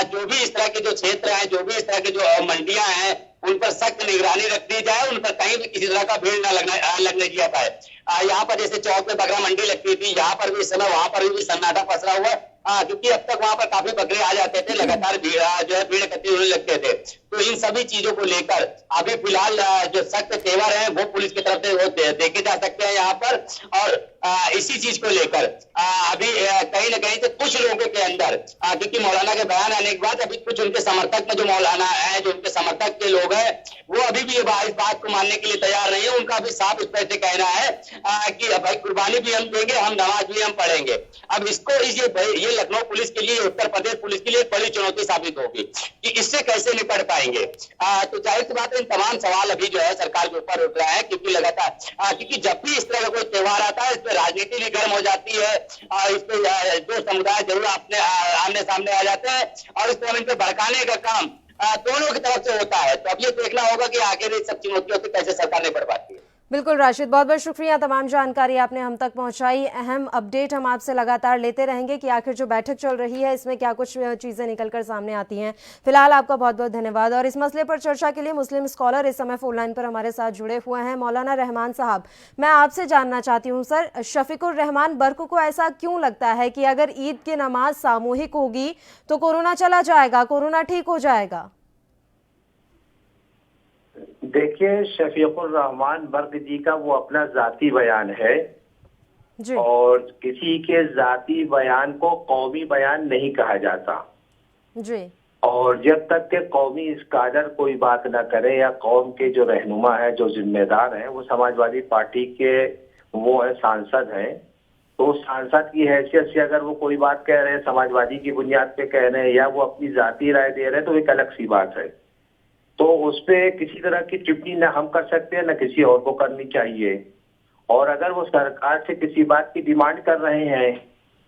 Speaker 3: जो भी इस तरह के जो क्षेत्र है, जो भी इस तरह की जो मंडियां हैं, उन पर सख्त निगरानी रखनी जाए, उन पर कहीं भी किसी तरह का भीड़ न लगने दिया जाए। यहाँ पर जैसे चौक में बकरा मंडी लगती थी, यहाँ पर भी इस समय वहां पर भी सन्नाटा पसरा हुआ है, क्योंकि अब तक वहां पर काफी बकरे आ जाते थे, लगातार भीड़ इकट्ठी होने लगते थे। तो इन सभी चीजों को लेकर अभी फिलहाल जो सख्त तेवर है वो पुलिस की तरफ से वो देखे जा सकते हैं यहाँ पर। और इसी चीज को लेकर अभी कहीं ना कहीं से कुछ लोगों के अंदर, क्योंकि मौलाना के बयान आने के बाद अभी कुछ उनके समर्थक में जो मौलाना है, जो उनके समर्थक के लोग हैं, वो अभी भी इस बात को मानने के लिए तैयार नहीं है। उनका भी साफ इस तरह से कहना है कि भाई कुर्बानी भी हम देंगे, हम नमाज भी हम पढ़ेंगे। अब इसको ये लखनऊ पुलिस के लिए, उत्तर प्रदेश पुलिस के लिए बड़ी चुनौती साबित होगी कि इससे कैसे निपट पाएंगे। तो जाहिर सी बात है, इन तमाम सवाल अभी जो है सरकार के ऊपर उठ रहा है, क्योंकि लगातार क्योंकि जब भी इस तरह का कोई त्योहार आता है, इस पर राजनीति भी गर्म हो जाती है, इस पे जो समुदाय जरूर अपने आमने सामने आ जाते हैं और इस पर इन पे भड़काने का काम दोनों की तरफ से होता है। तो अब ये देखना होगा कि आगे इस सब चुनौतियों से कैसे सरकार निपट पाती है।
Speaker 1: बिल्कुल राशिद, बहुत बहुत शुक्रिया, तमाम जानकारी आपने हम तक पहुंचाई। अहम अपडेट हम आपसे लगातार लेते रहेंगे कि आखिर जो बैठक चल रही है इसमें क्या कुछ चीज़ें निकलकर सामने आती हैं। फिलहाल आपका बहुत बहुत धन्यवाद। और इस मसले पर चर्चा के लिए मुस्लिम स्कॉलर इस समय फोन लाइन पर हमारे साथ जुड़े हुए हैं, मौलाना रहमान साहब। मैं आपसे जानना चाहती हूँ सर, शफीकुर रहमान बर्क को ऐसा क्यों लगता है कि अगर ईद की नमाज सामूहिक होगी तो कोरोना चला जाएगा, कोरोना ठीक हो जाएगा?
Speaker 5: देखिए, शफीकुर रहमान बर्क जी का वो अपना जाती बयान है
Speaker 1: जी।
Speaker 5: और किसी के जाती बयान को कौमी बयान नहीं कहा जाता
Speaker 1: जी।
Speaker 5: और जब तक के कौमी स्कॉलर कोई बात ना करे या कौम के जो रहनुमा है, जो जिम्मेदार हैं, वो समाजवादी पार्टी के वो है सांसद हैं, तो सांसद की हैसियत से अगर वो कोई बात कह रहे हैं, समाजवादी की बुनियाद पे कह रहे हैं या वो अपनी जाती राय दे रहे हैं, तो एक अलग सी बात है। तो उस पर किसी तरह की टिप्पणी न हम कर सकते हैं न किसी और को करनी चाहिए। और अगर वो सरकार से किसी बात की डिमांड कर रहे हैं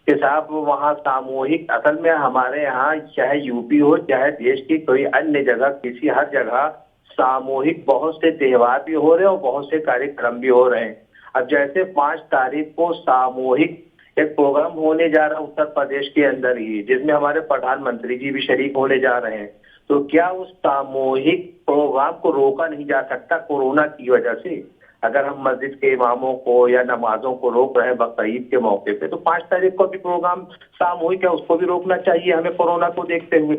Speaker 5: कि साहब वहाँ सामूहिक, असल में हमारे यहाँ चाहे यूपी हो चाहे देश की कोई अन्य जगह, किसी हर जगह सामूहिक बहुत से त्योहार भी हो रहे हैं और बहुत से कार्यक्रम भी हो रहे हैं। अब जैसे 5 तारीख को सामूहिक एक प्रोग्राम होने जा रहा है उत्तर प्रदेश के अंदर ही, जिसमें हमारे प्रधानमंत्री जी भी शरीक होने जा रहे हैं, तो क्या उस सामूहिक प्रोग्राम को रोका नहीं जा सकता कोरोना की वजह से? अगर हम मस्जिद के इमामों को या नमाजों को रोक रहे हैं बकरीद के मौके पे, तो 5 तारीख को भी प्रोग्राम सामूहिक है, उसको भी रोकना चाहिए हमें कोरोना को देखते हुए।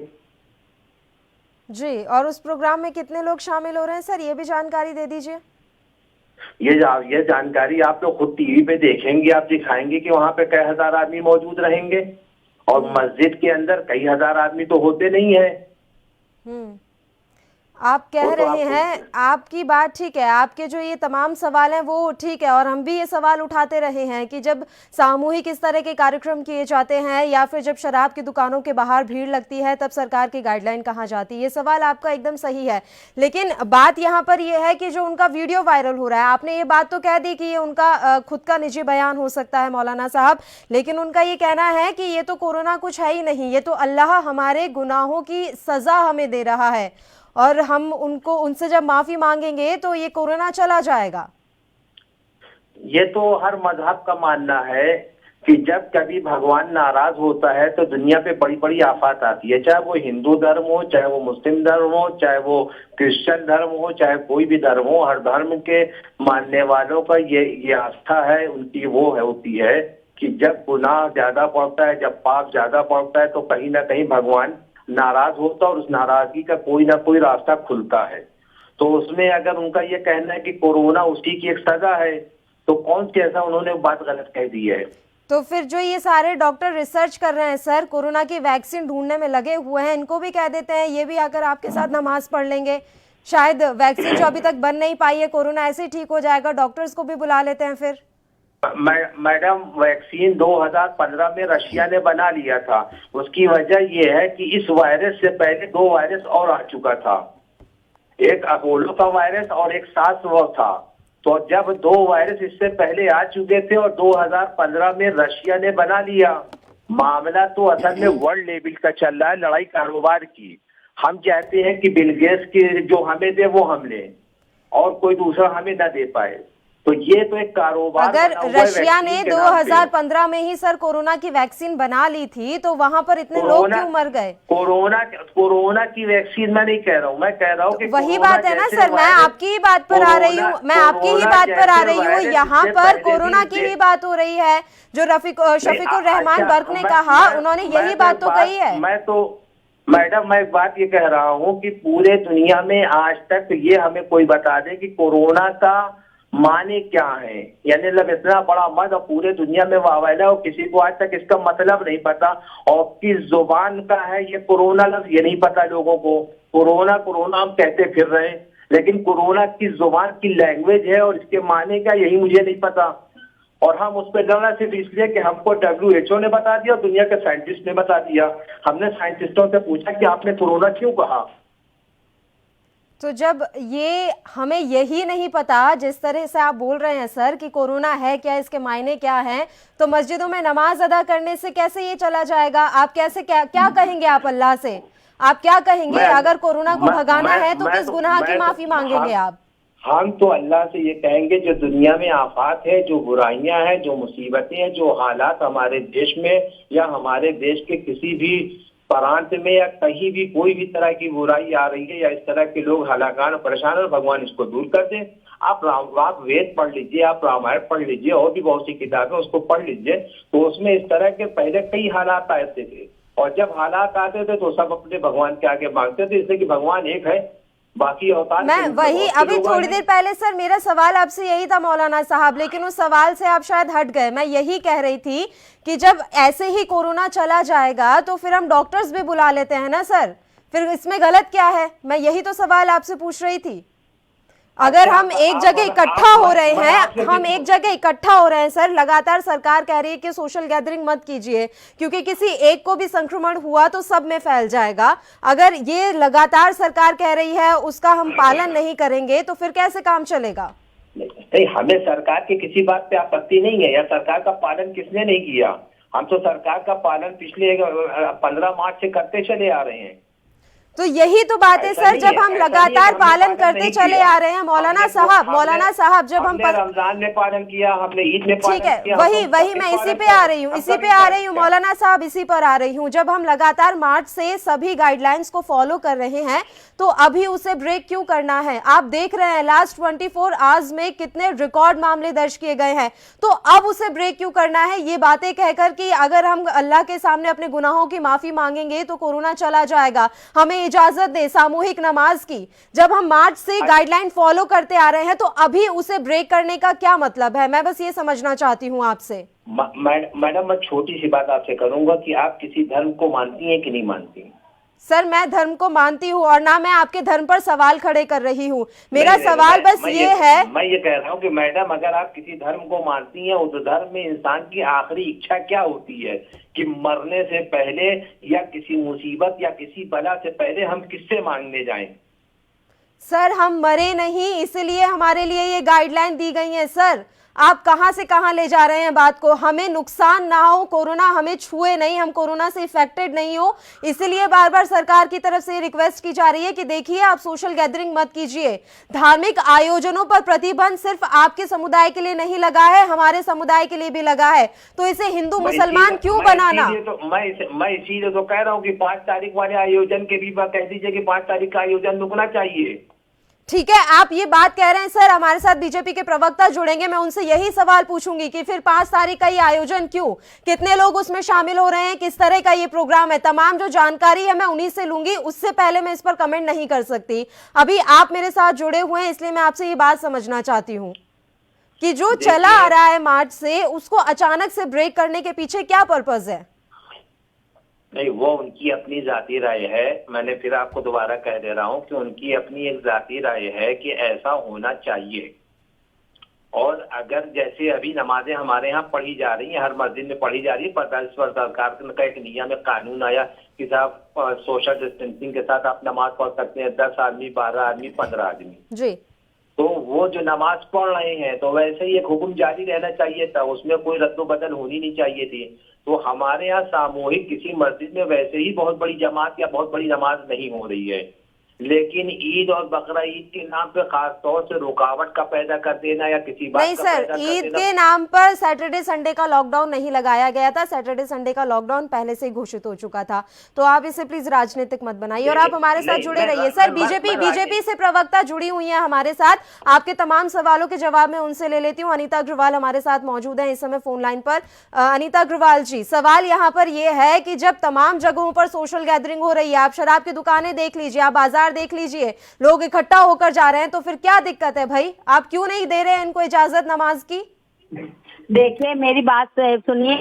Speaker 1: जी, और उस प्रोग्राम में कितने लोग शामिल हो रहे हैं सर, ये भी जानकारी दे दीजिए।
Speaker 5: ये जानकारी आप लोग खुद टीवी पे देखेंगे, आप दिखाएंगे कि वहाँ पे कई हजार आदमी मौजूद रहेंगे और मस्जिद के अंदर कई हजार आदमी तो होते नहीं है।
Speaker 1: आप कह
Speaker 5: वो तो
Speaker 1: रहे
Speaker 5: आपको-
Speaker 1: हैं, आपकी बात ठीक है, आपके जो ये तमाम सवाल हैं वो ठीक है, और हम भी ये सवाल उठाते रहे हैं कि जब सामूहिक इस तरह के कार्यक्रम किए जाते हैं या फिर जब शराब की दुकानों के बाहर भीड़ लगती है तब सरकार की गाइडलाइन कहाँ जाती है। ये सवाल आपका एकदम सही है, लेकिन बात यहाँ पर ये है कि जो उनका वीडियो वायरल हो रहा है, आपने ये बात तो कह दी कि ये उनका खुद का निजी बयान हो सकता है मौलाना साहब, लेकिन उनका ये कहना है कि ये तो कोरोना कुछ है ही नहीं, ये तो अल्लाह हमारे गुनाहों की सजा हमें दे रहा है और हम उनसे जब माफी मांगेंगे तो ये कोरोना चला जाएगा।
Speaker 5: ये तो हर मजहब का मानना है कि जब कभी भगवान नाराज होता है तो दुनिया पे बड़ी बड़ी आफत आती है, चाहे वो हिंदू धर्म हो, चाहे वो मुस्लिम धर्म हो, चाहे वो क्रिश्चियन धर्म हो, चाहे कोई भी धर्म हो। हर धर्म के मानने वालों का ये आस्था है, उनकी वो है होती है कि जब गुनाह ज्यादा पड़ता है, जब पाप ज्यादा पड़ता है तो कहीं ना कहीं भगवान नाराज होता है और उस नाराजगी का कोई ना कोई रास्ता खुलता है। तो उसमें अगर उनका ये कहना है कि कोरोना उसी की एक सजा है तो कौन सी ऐसा उन्होंने बात गलत कह दी है।
Speaker 1: तो फिर जो ये सारे डॉक्टर रिसर्च कर रहे हैं सर, कोरोना की वैक्सीन ढूंढने में लगे हुए हैं, इनको भी कह देते हैं ये भी आकर आपके साथ नमाज पढ़ लेंगे, शायद वैक्सीन जो अभी तक बन नहीं पाई है, कोरोना ऐसे ही ठीक हो जाएगा, डॉक्टर्स को भी बुला लेते हैं फिर।
Speaker 5: मैडम, वैक्सीन 2015 में रशिया ने बना लिया था। उसकी वजह यह है कि इस वायरस से पहले 2 वायरस और आ चुका था, एक अपोलो का वायरस और एक सार्स वो था। तो जब 2 वायरस इससे पहले आ चुके थे और 2015 में रशिया ने बना लिया, मामला तो असल में वर्ल्ड लेवल का चल रहा है, लड़ाई कारोबार की। हम चाहते हैं कि बिल गेट्स की जो हमें दे वो हम लें और कोई दूसरा हमें ना दे पाए। तो ये तो एक कारोबार
Speaker 1: अगर
Speaker 5: बना हुआ है
Speaker 1: रशिया ने
Speaker 5: वैक्सीन के नाम पे।
Speaker 1: 2015 में ही सर कोरोना की वैक्सीन बना ली थी तो वहां पर इतने लोग क्यों मर गए?
Speaker 5: कोरोना की वैक्सीन मैं नहीं कह रहा हूँ, मैं कह रहा हूँ कि
Speaker 1: वही
Speaker 5: कोरोना
Speaker 1: बात है ना
Speaker 5: जैसे
Speaker 1: सर, मैं
Speaker 5: वायरस-
Speaker 1: आपकी ही बात पर आ रही हूँ, मैं आपकी ही बात पर आ रही हूँ।
Speaker 5: वायरस
Speaker 1: यहाँ
Speaker 5: इससे
Speaker 1: पर
Speaker 5: पहले
Speaker 1: कोरोना
Speaker 5: भी
Speaker 1: की ही बात हो रही है, जो शफीकुर रहमान
Speaker 5: अच्छा,
Speaker 1: बर्क ने कहा, उन्होंने यही बात तो कही है।
Speaker 5: मैडम, मैं एक बात ये कह रहा हूँ कि पूरे दुनिया में आज तक ये हमें कोई बता दे कि कोरोना का माने क्या है, यानी मतलब इतना बड़ा मद और पूरे दुनिया में वायरस और किसी को आज तक इसका मतलब नहीं पता और किस जुबान का है ये कोरोना लफ्ज ये नहीं पता लोगों को। कोरोना कोरोना हम कहते फिर रहे हैं, लेकिन कोरोना किस जुबान की लैंग्वेज है और इसके माने क्या यही मुझे नहीं पता। और हम उस पर लड़ना सिर्फ इसलिए कि हमको WHO ने बता दिया और दुनिया के साइंटिस्ट ने बता दिया। हमने साइंटिस्टों से पूछा कि आपने कोरोना क्यों कहा,
Speaker 1: तो जब ये हमें यही नहीं पता, जिस तरह से आप बोल रहे हैं सर कि कोरोना है क्या, इसके मायने क्या हैं, तो मस्जिदों में नमाज अदा करने से कैसे ये चला जाएगा? आप कैसे क्या कहेंगे आप अल्लाह से? आप क्या कहेंगे अगर कोरोना को भगाना है तो किस गुनाह की माफी मांगेंगे आप?
Speaker 5: हम तो अल्लाह से ये कहेंगे जो दुनिया में आफात है, जो बुराइयां हैं, जो मुसीबतें हैं, जो हालात हमारे देश में या हमारे देश के किसी भी प्रांत में या कहीं भी कोई भी तरह की बुराई आ रही है या इस तरह के लोग हलाकान परेशान और भगवान इसको दूर कर दे। आप वेद पढ़ लीजिए, आप रामायण पढ़ लीजिए और भी बहुत सी किताबें उसको पढ़ लीजिए, तो उसमें इस तरह के पहले कई हालात आते थे और जब हालात आते थे तो सब अपने भगवान के आगे मांगते थे, इसलिए कि भगवान एक है, बाकी अवतार
Speaker 1: मैं वही अभी थोड़ी देर पहले सर मेरा सवाल आपसे यही था मौलाना साहब, लेकिन उस सवाल से आप शायद हट गए। मैं यही कह रही थी कि जब ऐसे ही कोरोना चला जाएगा तो फिर हम डॉक्टर्स भी बुला लेते हैं ना सर, फिर इसमें गलत क्या है? मैं यही तो सवाल आपसे पूछ रही थी। अगर हम एक जगह इकट्ठा हो रहे हैं, हम एक जगह इकट्ठा हो रहे हैं सर, लगातार सरकार कह रही है कि सोशल गैदरिंग मत कीजिए क्योंकि किसी एक को भी संक्रमण हुआ तो सब में फैल जाएगा। अगर ये लगातार सरकार कह रही है उसका हम पालन नहीं करेंगे तो फिर कैसे काम चलेगा?
Speaker 5: नहीं, हमें सरकार की किसी बात पे आपत्ति नहीं है या सरकार का पालन किसने नहीं किया। हम तो सरकार का पालन पिछले 15 मार्च से करते चले आ रहे हैं।
Speaker 1: तो यही तो बात है सर, जब हम लगातार पालन करते चले आ रहे हैं मौलाना साहब, जब हम
Speaker 5: रमजान में पालन किया, हमने ईद में पालन किया।
Speaker 1: ठीक है, वही मैं इसी पे आ रही हूँ मौलाना साहब, इसी पर आ रही हूँ। जब हम लगातार मार्च से सभी गाइडलाइंस को फॉलो कर रहे हैं तो अभी उसे ब्रेक क्यों करना है? आप देख रहे हैं लास्ट 24 आवर्स में कितने रिकॉर्ड मामले दर्ज किए गए हैं, तो अब उसे ब्रेक क्यों करना है? ये बातें कहकर कि अगर हम अल्लाह के सामने अपने गुनाहों की माफी मांगेंगे तो कोरोना चला जाएगा, हमें इजाजत दे सामूहिक नमाज की। जब हम मार्च से गाइडलाइन फॉलो करते आ रहे हैं तो अभी उसे ब्रेक करने का क्या मतलब है? मैं बस ये समझना चाहती हूँ आपसे।
Speaker 5: मैडम, मैं छोटी सी बात आपसे करूंगा कि आप किसी धर्म को मानती हैं कि नहीं मानती?
Speaker 1: सर मैं धर्म को मानती हूँ और ना मैं आपके धर्म पर सवाल खड़े कर रही हूँ। मेरा सवाल बस ये है,
Speaker 5: मैं ये कह रहा हूँ कि मैडम अगर आप किसी धर्म को मानती हैं, उस धर्म में इंसान की आखिरी इच्छा क्या होती है कि मरने से पहले या किसी मुसीबत या किसी बला से पहले हम किससे मांगने जाएं?
Speaker 1: सर हम मरे नहीं, इसलिए हमारे लिए ये गाइडलाइन दी गई है। सर आप कहां से कहां ले जा रहे हैं बात को, हमें नुकसान ना हो, कोरोना हमें छुए नहीं, हम कोरोना से इफेक्टेड नहीं हो, इसलिए बार बार सरकार की तरफ से रिक्वेस्ट की जा रही है कि देखिए आप सोशल गैदरिंग मत कीजिए। धार्मिक आयोजनों पर प्रतिबंध सिर्फ आपके समुदाय के लिए नहीं लगा है, हमारे समुदाय के लिए भी लगा है, तो इसे हिंदू मुसलमान क्यों बनाना?
Speaker 5: मैं इसीलिए तो कह रहा हूँ कि 5 तारीख वाले आयोजन के भी कह दीजिए कि 5 तारीख का आयोजन रुकना चाहिए।
Speaker 1: ठीक है, आप ये बात कह रहे हैं सर, हमारे साथ बीजेपी के प्रवक्ता जुड़ेंगे, मैं उनसे यही सवाल पूछूंगी कि फिर 5 तारीख का ये आयोजन क्यों, कितने लोग उसमें शामिल हो रहे हैं, किस तरह का ये प्रोग्राम है, तमाम जो जानकारी है मैं उन्हीं से लूंगी, उससे पहले मैं इस पर कमेंट नहीं कर सकती। अभी आप मेरे साथ जुड़े हुए हैं इसलिए मैं आपसे ये बात समझना चाहती हूँ कि जो चला आ रहा है मार्च से, उसको अचानक से ब्रेक करने के पीछे क्या पर्पज है?
Speaker 5: नहीं, वो उनकी अपनी जाती राय है। मैंने फिर आपको दोबारा कह दे रहा हूं कि उनकी अपनी एक जाती राय है कि ऐसा होना चाहिए। और अगर जैसे अभी नमाजें हमारे यहाँ पढ़ी जा रही हैं, हर मस्जिद में पढ़ी जा रही है, पर सरकार का एक नियम में कानून आया कि साहब सोशल डिस्टेंसिंग के साथ आप नमाज पढ़ सकते हैं, 10 आदमी, 12 आदमी, 15 आदमी
Speaker 1: जी।
Speaker 5: तो वो जो नमाज पढ़ रहे हैं तो वैसे ही एक हुक्म जारी रहना चाहिए था, उसमें कोई रद्दो बदल होनी नहीं चाहिए थी। तो हमारे यहाँ सामूहिक किसी मस्जिद में वैसे ही बहुत बड़ी जमात या बहुत बड़ी नमाज नहीं हो रही है, लेकिन ईद और बकरा ईद के नाम पे खास तौर से रुकावट का पैदा कर देना या किसी बात
Speaker 1: नहीं सर, ईद के नाम पर सैटरडे संडे का लॉकडाउन नहीं लगाया गया था, सैटरडे संडे का लॉकडाउन पहले से ही घोषित हो चुका था, तो आप इसे प्लीज राजनीतिक मत बनाइए और आप हमारे साथ जुड़े रहिए। सर बीजेपी से प्रवक्ता जुड़ी हुई है हमारे साथ, आपके तमाम सवालों के जवाब मैं उनसे ले लेती हूँ। अनीता अग्रवाल हमारे साथ मौजूद है इस समय फोन लाइन पर। अनीता अग्रवाल जी, सवाल यहाँ पर यह है कि जब तमाम जगहों पर सोशल गैदरिंग हो रही है, आप शराब की दुकानें देख लीजिए, आप बाजार देख लीजिए, लोग इकट्ठा होकर जा रहे हैं, तो फिर क्या दिक्कत है भाई? आप क्यों नहीं दे रहे हैं इनको इजाजत नमाज की?
Speaker 6: देखिए मेरी बात सुनिए,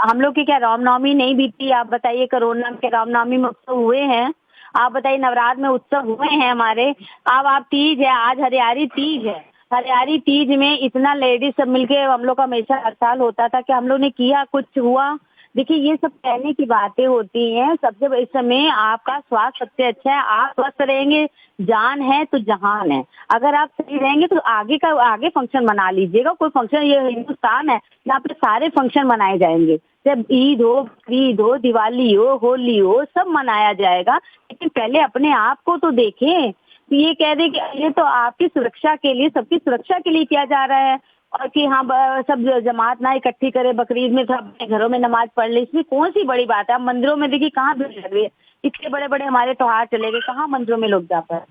Speaker 6: हम लोग की क्या रामनवमी नहीं बीती? आप बताइए, कोरोना के रामनवमी में उत्सव हुए हैं? आप बताइए, नवरात्र में उत्सव हुए हैं हमारे? अब आप तीज है, आज हरियारी तीज है, हरियारी तीज में इतना लेडीज सब मिलके हम लोग का हमेशा हर साल होता था कि हम लोग ने किया, कुछ हुआ? देखिए ये सब कहने की बातें होती हैं। सबसे इस समय आपका स्वास्थ्य सबसे अच्छा है, आप स्वस्थ रहेंगे, जान है तो जहान है। अगर आप सही रहेंगे तो आगे फंक्शन मना लीजिएगा। कोई फंक्शन, ये हिंदुस्तान है, यहाँ पे सारे फंक्शन मनाए जाएंगे, जब ईद हो, बकरीद हो, दिवाली हो, होली हो, सब मनाया जाएगा। लेकिन पहले अपने आप को तो देखें। तो ये कह दे कि ये तो आपकी सुरक्षा के लिए, सबकी सुरक्षा के लिए किया जा रहा है, और कि हाँ सब जमात ना इकट्ठी करे, बकरीद में सब अपने घरों में नमाज पढ़ ले, इसमें कौन सी बड़ी बात है? आप मंदिरों में देखिए कहाँ भीड़ लग रही है, इतने बड़े बड़े हमारे त्योहार चले गए, कहाँ मंदिरों में लोग जा पाए?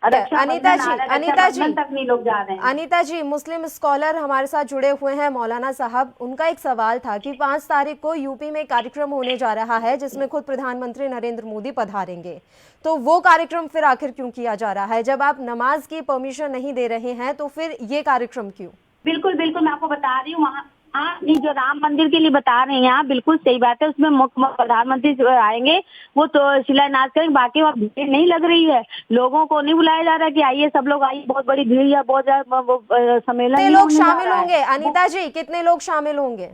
Speaker 1: अनीता जी
Speaker 6: तक नहीं लोग जा रहे हैं।
Speaker 1: अनीता जी, मुस्लिम स्कॉलर हमारे साथ जुड़े हुए हैं मौलाना साहब, उनका एक सवाल था कि 5 तारीख को यूपी में कार्यक्रम होने जा रहा है जिसमें खुद प्रधानमंत्री नरेंद्र मोदी पधारेंगे, तो वो कार्यक्रम फिर आखिर क्यों किया जा रहा है? जब आप नमाज की परमिशन नहीं दे रहे हैं तो फिर ये कार्यक्रम क्यों?
Speaker 6: बिल्कुल बिल्कुल, मैं आपको बता रही हूँ, वहाँ जो राम मंदिर के लिए बता रहे हैं आप, बिल्कुल सही बात है, उसमें मुख्य प्रधानमंत्री आएंगे, वो तो शिलान्यास करेंगे, बाकी वहाँ भीड़ नहीं लग रही है, लोगों को नहीं बुलाया जा रहा है कि आइए सब लोग आइए, बहुत बड़ी भीड़ या बहुत ज्यादा सम्मेलन।
Speaker 1: कितने लोग शामिल होंगे अनीता जी, कितने लोग शामिल होंगे?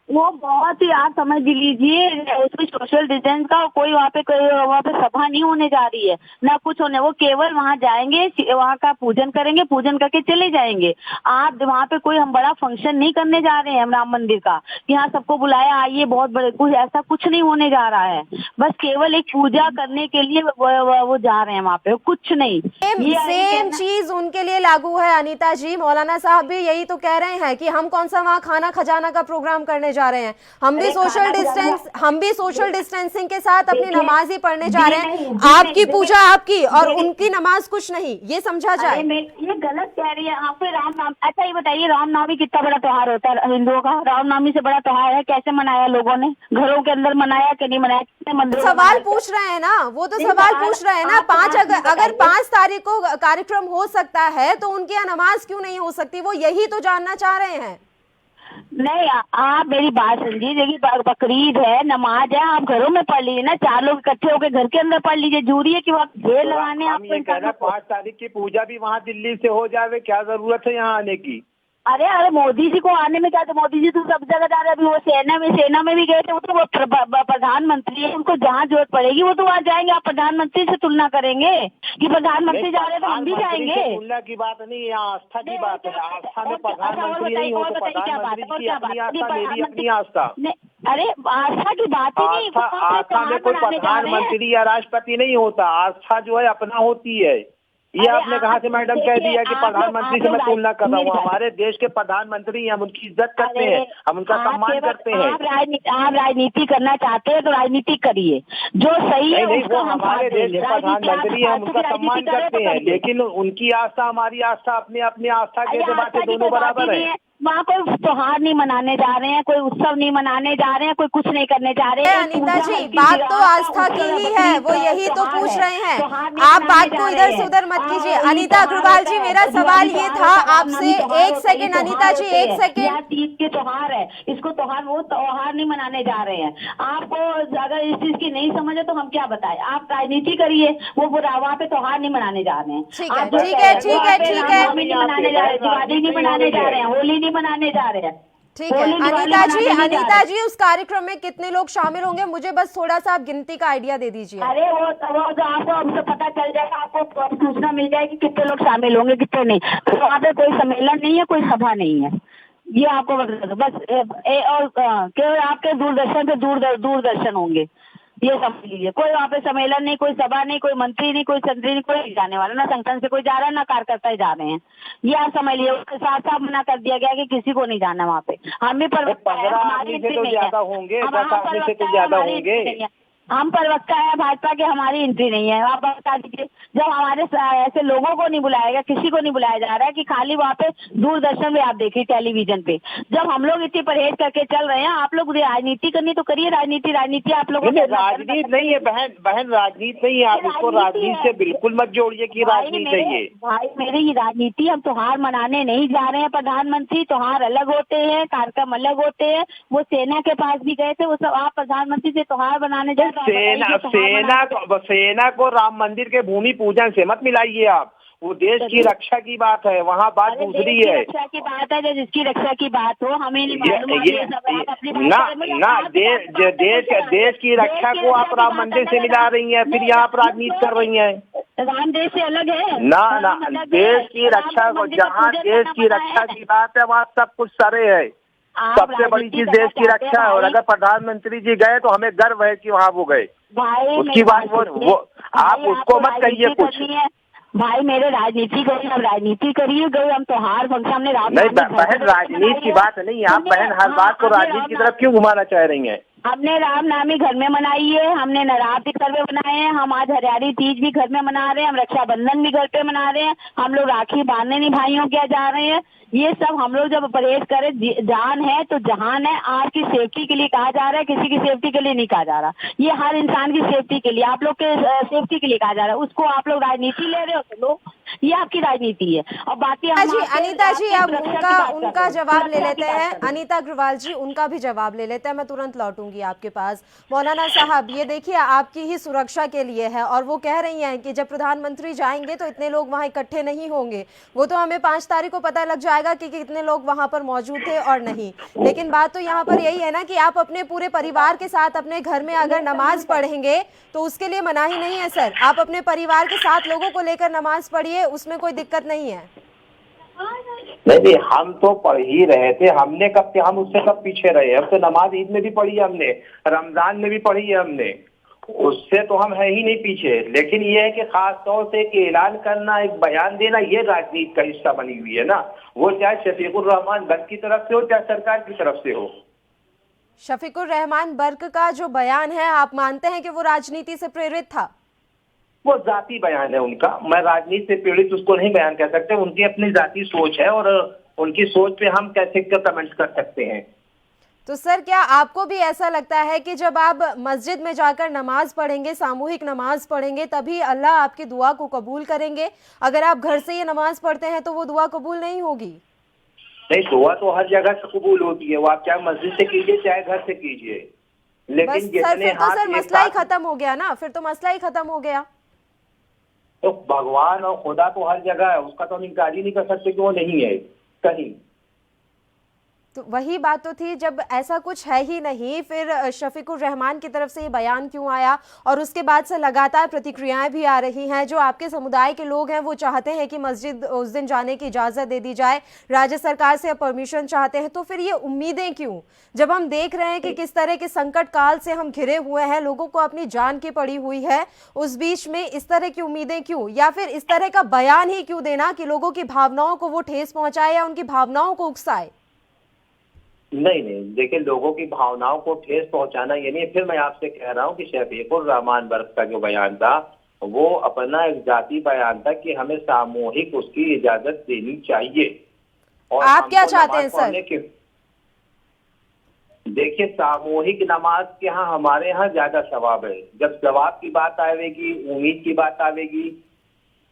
Speaker 6: वो बहुत ही, आप समझ लीजिए, उसमें सोशल डिस्टेंस का कोई वहाँ पे सभा नहीं होने जा रही है, ना कुछ होने, वो केवल वहाँ जाएंगे, वहाँ का पूजन करेंगे, पूजन करके चले जाएंगे। आप वहाँ पे कोई हम बड़ा फंक्शन नहीं करने जा रहे हैं राम मंदिर का, यहाँ सबको बुलाया आइए बहुत बड़े, कुछ ऐसा कुछ नहीं होने जा रहा है, बस केवल एक पूजा करने के लिए वो जा रहे हैं वहाँ पे, कुछ नहीं।
Speaker 1: सेम चीज उनके लिए लागू है अनीता जी, मौलाना साहब भी यही तो कह रहे हैं कि हम कौन सा वहाँ खाना खजाना का प्रोग्राम करने जा रहे हैं, हम भी सोशल डिस्टेंसिंग के साथ अपनी नमाज ही पढ़ने जा रहे हैं। आपकी पूजा आपकी और उनकी नमाज कुछ नहीं, ये समझा जाए।
Speaker 6: ये गलत कह रही है आप। अच्छा ये बताइए, रामनवमी कितना बड़ा त्योहार होता है हिंदुओं का? रामनवमी से बड़ा त्योहार है, कैसे मनाया लोगों ने? घरों के अंदर मनाया कि नहीं मनाया? कितने मंदिरों?
Speaker 1: सवाल पूछ रहे हैं ना, वो तो सवाल पूछ रहे हैं ना। अगर 5 तारीख को कार्यक्रम हो सकता है तो उनकी यहाँ नमाज क्यों नहीं हो सकती? वो यही तो जानना चाह रहे हैं।
Speaker 6: नहीं, आप मेरी बात समझिए। देखिए बकरीद है, नमाज है, आप घरों में पढ़ लीजिए ना, 4 लोग इकट्ठे होकर घर के अंदर पढ़ लीजिए। जरूरी है कि वो ढेर लगाने
Speaker 5: हम ये कह रहे हैं 5 तारीख की पूजा भी वहाँ दिल्ली से हो जावे, क्या जरूरत है यहाँ आने की?
Speaker 6: अरे मोदी जी को आने में क्या, तो मोदी जी तो सब जगह जा रहे हैं। अभी वो सेना में भी गए थे, वो तो वो प्रधानमंत्री है, उनको जहाँ जरूरत पड़ेगी वो तो वहाँ जाएंगे। आप प्रधानमंत्री से तुलना करेंगे कि प्रधानमंत्री जा रहे हैं तो हम भी जाएंगे?
Speaker 5: तुलना की बात नहीं, यहाँ आस्था की बात है। आस्था में प्रधानमंत्री नहीं हो तो प्रधानमंत्री की अपनी आस्था, मेरी अपनी आस्था।
Speaker 6: अरे आस्था की बात ही नहीं,
Speaker 5: आस्था में कोई प्रधानमंत्री या राष्ट्रपति नहीं होता, आस्था जो है अपना होती है। ये आपने कहा से मैडम कह दिया कि प्रधानमंत्री से मैं तुलना कर रहा हूँ। हमारे देश के प्रधानमंत्री, हम उनकी इज्जत करते हैं, हम उनका सम्मान करते हैं।
Speaker 6: आप राजनीति करना चाहते हैं तो राजनीति करिए, जो सही है
Speaker 5: वो हमारे देश के प्रधानमंत्री हैं, हम उनका सम्मान करते हैं, लेकिन उनकी आस्था हमारी आस्था, अपनी अपनी आस्था के बातें दोनों बराबर है।
Speaker 6: वहाँ कोई त्योहार नहीं मनाने जा रहे हैं, कोई उत्सव नहीं मनाने जा रहे हैं, कोई कुछ नहीं करने जा रहे हैं।
Speaker 1: अनीता जी, बात तो आस्था की ही है, वो यही तो पूछ रहे हैं। आप बात को इधर से उधर मत कीजिए। अनीता अग्रवाल जी, मेरा सवाल ये था आपसे, 1 सेकंड अनीता जी, 1 सेकंड।
Speaker 6: तीज के त्योहार है, इसको त्योहार, वो त्योहार नहीं मनाने जा रहे हैं। आपको अगर इस चीज की नहीं समझ है तो हम क्या बताएं? आप राजनीति करिए, वो वहाँ पे त्योहार नहीं मनाने जा रहे हैं।
Speaker 1: ठीक है, ठीक है, ठीक है, ठीक है।
Speaker 6: नहीं मनाने जा रहे हैं, दिवाली नहीं मनाने जा रहे हैं, होली नहीं मनाने जा रहे हैं।
Speaker 1: ठीक है अनीता जी, उस कार्यक्रम में कितने लोग शामिल होंगे? मुझे बस थोड़ा सा आप गिनती का आइडिया दे दीजिए।
Speaker 6: अरे वो तो आपको हमसे पता चल जाएगा, आपको सूचना मिल जाएगी कितने लोग शामिल होंगे कितने नहीं। तो वहाँ पे कोई सम्मेलन नहीं है, कोई सभा नहीं है, ये आपको बस और केवल आपके दूरदर्शन पे दूरदर्शन होंगे, ये समझ लीजिए। कोई वहाँ पे सम्मेलन नहीं, कोई सभा नहीं, कोई मंत्री नहीं, कोई संतरी नहीं, कोई जाने वाला, ना संगठन से कोई जा रहा है, ना कार्यकर्ता ही जा रहे हैं। ये आप समझ लीजिए। उसके साथ साथ मना कर दिया गया कि किसी को नहीं जाना वहाँ पे। हम भी
Speaker 5: 15 आदमी से तो ज्यादा होंगे, 10 आदमी से तो ज्यादा होंगे।
Speaker 6: हम प्रवक्ता है भाजपा के, हमारी एंट्री नहीं है। आप बता दीजिए, जब हमारे ऐसे लोगों को नहीं बुलाया गया, किसी को नहीं बुलाया जा रहा है कि खाली वहाँ पे दूरदर्शन में आप देखिए, टेलीविजन पे जब हम लोग इतनी परहेज करके चल रहे हैं, आप लोग राजनीति करनी तो करिए। राजनीति आप लोग
Speaker 5: राजनीति नहीं है बहन, राजनीति नहीं है। आप इसको राजनीति से बिल्कुल मत जोड़िए कि राजनीति चाहिए।
Speaker 6: भाई मेरी राजनीति, हम त्योहार मनाने नहीं जा रहे हैं। प्रधानमंत्री त्योहार अलग होते हैं, कार्यक्रम अलग होते हैं। वो सेना के पास भी गए थे, वो सब आप प्रधानमंत्री से त्योहार बनाने जा
Speaker 5: सेना को राम मंदिर के भूमि पूजन से मत मिलाइए आप। वो देश की रक्षा की बात है, वहाँ बात दूसरी है।
Speaker 6: रक्षा की बात है, जिसकी रक्षा की बात हो, हमें नहीं मालूम।
Speaker 5: देश की रक्षा को आप राम मंदिर से मिला रही हैं, फिर यहाँ आप राजनीति कर रही हैं।
Speaker 6: राम देश से अलग है
Speaker 5: ना, देश की रक्षा को, जहाँ देश की रक्षा की बात है वहाँ सब कुछ सरे है। सबसे बड़ी चीज देश की रक्षा है। और अगर प्रधानमंत्री जी गए तो हमें गर्व है कि वहाँ वो गए। उसकी बात वो आप उसको मत कहिए कुछ।
Speaker 6: भाई मेरे राजनीति करिए, हम राजनीति करिए गए, हम त्योहार फंक्शन हमने
Speaker 5: नहीं बहन, राजनीति की बात नहीं। आप बहन हर बात को राजनीति की तरफ क्यों घुमाना चाह रही हैं?
Speaker 6: हमने रामनवमी घर में मनाई है, हमने नवरात्रि घर में बनाए हैं, हम आज हरियाली तीज भी घर में मना रहे हैं, हम रक्षाबंधन भी घर पे मना रहे हैं, हम लोग राखी बांधने नहीं भाइयों क्या जा रहे हैं। ये सब हम लोग जब परहेज करें, जान है तो जहान है। आपकी सेफ्टी के लिए कहा जा रहा है, किसी की सेफ्टी के लिए नहीं कहा जा रहा। ये हर इंसान की सेफ्टी के लिए, आप लोग के सेफ्टी के लिए कहा जा रहा है। उसको आप लोग राजनीति ले रहे हो तो लोग, ये आपकी राजनीति है। और बाकी
Speaker 1: अनीता जी, अब उनका जवाब ले लेते हैं। अनीता अग्रवाल जी, उनका भी जवाब ले लेते हैं। मैं तुरंत लौटूंगी आपके पास। मौलाना साहब, ये देखिए, आपकी ही सुरक्षा के लिए है, और वो कह रही हैं कि जब प्रधानमंत्री जाएंगे तो इतने लोग वहां इकट्ठे नहीं होंगे। वो तो हमें 5 तारीख को पता लग जाएगा कि कितने लोग वहां पर मौजूद थे और नहीं। लेकिन बात तो यहाँ पर यही है ना कि आप अपने पूरे परिवार के साथ अपने घर में अगर नमाज पढ़ेंगे तो उसके लिए मनाही नहीं है सर। आप अपने परिवार के 7 लोगों को लेकर नमाज पढ़िए, उसमें कोई दिक्कत नहीं है।
Speaker 5: नहीं, हम तो पढ़ ही रहे थे। हमने हम उससे कब पीछे रहे? अब तो नमाज ईद में भी पढ़ी है हमने, रमजान में भी पढ़ी है हमने, उससे तो हम है ही नहीं पीछे। लेकिन ये है कि खास तौर से एक ऐलान करना, एक बयान देना, ये राजनीति का हिस्सा बनी हुई है ना। वो चाहे शफीकुर रहमान बर्क की तरफ से हो, चाहे सरकार की तरफ से हो।
Speaker 1: शफीकुर रहमान बर्क का जो बयान है, आप मानते हैं कि वो राजनीति से प्रेरित था?
Speaker 5: वो जाती बयान है उनका। मैं राजनीति से पीड़ित उसको नहीं बयान कर सकते। उनकी अपनी जाती सोच है, और उनकी सोच पे हम कैसे कमेंट कर सकते हैं?
Speaker 1: तो सर, क्या आपको भी ऐसा लगता है कि जब आप मस्जिद में जाकर नमाज पढ़ेंगे, सामूहिक नमाज पढ़ेंगे, तभी अल्लाह आपकी दुआ को कबूल करेंगे? अगर आप घर से ये नमाज पढ़ते हैं तो वो दुआ कबूल नहीं होगी?
Speaker 5: नहीं, दुआ तो हर जगह से कबूल होती है, वो आप चाहे मस्जिद से कीजिए चाहे घर से कीजिए, लेकिन
Speaker 1: बस सर,
Speaker 5: जितने
Speaker 1: फिर तो
Speaker 5: हाथ
Speaker 1: सर
Speaker 5: एक
Speaker 1: मसला ही
Speaker 5: साथ,
Speaker 1: खत्म हो गया ना, फिर तो मसला ही खत्म हो गया।
Speaker 5: तो भगवान और खुदा तो हर जगह है, उसका तो हम इनकार ही नहीं कर सकते कि वो नहीं है कहीं।
Speaker 1: तो वही बात तो थी, जब ऐसा कुछ है ही नहीं फिर शफीकुर रहमान की तरफ से ये बयान क्यों आया? और उसके बाद से लगातार प्रतिक्रियाएं भी आ रही हैं। जो आपके समुदाय के लोग हैं वो चाहते हैं कि मस्जिद उस दिन जाने की इजाज़त दे दी जाए, राज्य सरकार से परमिशन चाहते हैं। तो फिर ये उम्मीदें क्यों, जब हम देख रहे हैं कि किस तरह के संकट काल से हम घिरे हुए हैं, लोगों को अपनी जान की पड़ी हुई है, उस बीच में इस तरह की उम्मीदें क्यों? या फिर इस तरह का बयान ही क्यों देना कि लोगों की भावनाओं को वो ठेस पहुंचाए या उनकी भावनाओं को उकसाए?
Speaker 5: नहीं नहीं, देखिए, लोगों की भावनाओं को ठेस पहुंचाना ये नहीं। फिर मैं आपसे कह रहा हूँ कि शफीकुर रहमान बर्क का जो बयान था वो अपना एक जाती बयान था कि हमें सामूहिक उसकी इजाजत देनी चाहिए। और
Speaker 1: आप क्या
Speaker 5: हमको
Speaker 1: चाहते
Speaker 5: नमाज
Speaker 1: हैं सर?
Speaker 5: पढ़ने की, देखिए, सामूहिक नमाज के यहाँ हमारे यहाँ ज्यादा सवाब है। जब सवाब की बात आएगी, उम्मीद की बात आएगी,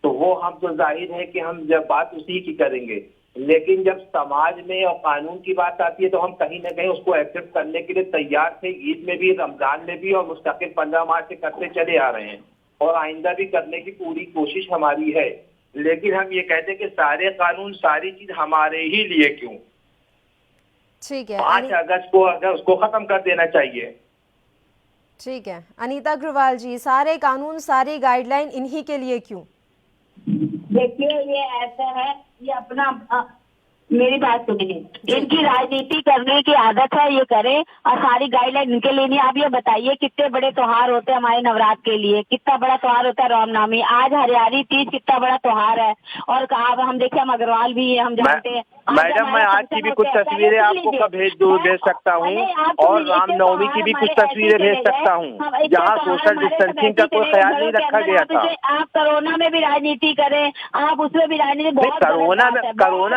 Speaker 5: तो वो हम तो जाहिर है कि हम जब बात उसी की करेंगे। लेकिन जब समाज में और कानून की बात आती है तो हम कहीं ना कहीं उसको एक्सेप्ट करने के लिए तैयार थे। ईद में भी, रमजान में भी, और मुस्तकिल 15 मार्च से करते चले आ रहे हैं और आइंदा भी करने की पूरी कोशिश हमारी है। लेकिन हम ये कहते हैं कि सारे कानून, सारी चीज हमारे ही लिए क्यों?
Speaker 1: ठीक है,
Speaker 5: 5 अगस्त को अगर उसको खत्म कर देना चाहिए।
Speaker 1: ठीक है अनीता अग्रवाल जी, सारे कानून, सारी गाइडलाइन इन्हीं के लिए क्यों?
Speaker 6: देखिए, ये ऐसा है, ये अपना मेरी बात सुनिए, इनकी राजनीति करने की आदत है, ये करें और सारी गाइडलाइन इनके लिए नहीं। आप ये बताइए कितने बड़े त्योहार होते हैं हमारे नवरात्र के लिए, कितना बड़ा त्योहार होता है रामनवमी, आज हरियाली तीज कितना बड़ा त्योहार है। और कहा हम देखे, हम अग्रवाल भी है, हम जानते हैं।
Speaker 5: मैडम, मैं आज की भी कुछ तस्वीरें आपको भेज सकता हूँ और रामनवमी की भी कुछ तस्वीरें भेज सकता हूँ जहाँ सोशल डिस्टेंसिंग का कोई ख्याल नहीं रखा गया था।
Speaker 6: आप कोरोना में भी राजनीति करें, आप उसमें भी राजनीति,
Speaker 5: कोरोना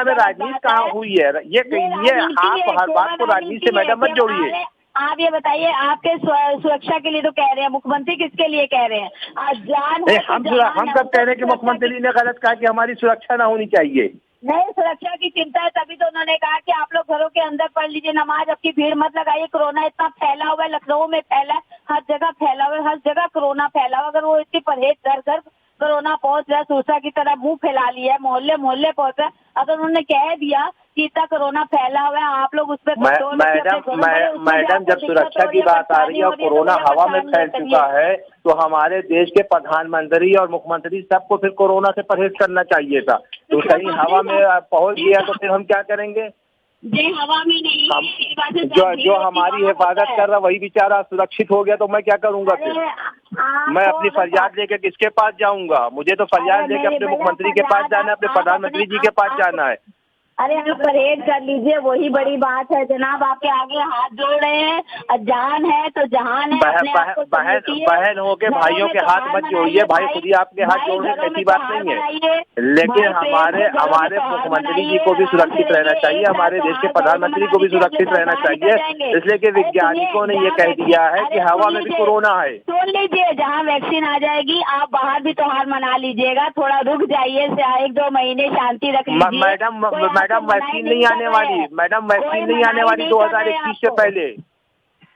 Speaker 5: में राजनीति कहाँ हुई है? ये आप हर बात को राजनीति से मैडम मत जोड़िए।
Speaker 6: आप ये बताइए, आपके सुरक्षा के लिए तो कह रहे हैं, मुख्यमंत्री किसके लिए कह रहे हैं?
Speaker 5: हम सब कह रहे हैं कि मुख्यमंत्री ने गलत कहा कि हमारी सुरक्षा ना होनी चाहिए।
Speaker 6: नहीं, सुरक्षा की चिंता है, तभी तो उन्होंने कहा कि आप लोग घरों के अंदर पढ़ लीजिए नमाज, अपनी भीड़ मत लगाइए। कोरोना इतना फैला हुआ है, लखनऊ में फैला है, हर जगह फैला हुआ है, हर जगह कोरोना फैला हुआ। अगर वो इतनी परहेज घर घर कोरोना पहुंच रहा है, सूसा की तरह मुंह फैला लिया है, मोहल्ले मोहल्ले पहुंच रहा है, अगर उन्होंने कह दिया कि इतना कोरोना फैला हुआ है, आप लोग उस पर
Speaker 5: मैडम, जब सुरक्षा की बात आ रही है और कोरोना हवा में फैल चुका है तो हमारे देश के प्रधानमंत्री और मुख्यमंत्री सबको फिर कोरोना से परहेज करना चाहिए था। तो कहीं हवा में पहुंच गया तो फिर हम क्या करेंगे?
Speaker 6: हवा में नहीं,
Speaker 5: जो हमारी हिफाजत कर रहा वही बेचारा सुरक्षित हो गया तो मैं क्या करूंगा? फिर मैं अपनी फरियाद लेके किसके पास जाऊंगा? मुझे तो फरियाद लेके अपने मुख्यमंत्री के पास जाना है, अपने प्रधानमंत्री जी के पास जाना है।
Speaker 6: अरे आप परहेज कर लीजिए, वही बड़ी बात है जनाब। आपके आगे हाथ जोड़ रहे हैं, जान है तो जहान है।
Speaker 5: बहन हो के भाइयों के हाथ मत जोड़िए, भाई खुद ही आपके हाथ जोड़ रहे, ऐसी बात नहीं है। लेकिन हमारे मुख्यमंत्री जी को भी सुरक्षित रहना चाहिए, हमारे देश के प्रधानमंत्री को भी सुरक्षित रहना चाहिए, इसलिए कि वैज्ञानिकों ने ये कह दिया है कि हवा में भी कोरोना है।
Speaker 6: सुन लीजिए, जहाँ वैक्सीन आ जाएगी आप बाहर भी त्योहार मना लीजिएगा, थोड़ा रुक जाइए, 1-2 महीने शांति रख लीजिए।
Speaker 5: मैडम वैक्सीन नहीं आने वाली, मैडम वैक्सीन नहीं आने वाली 2021 से पहले।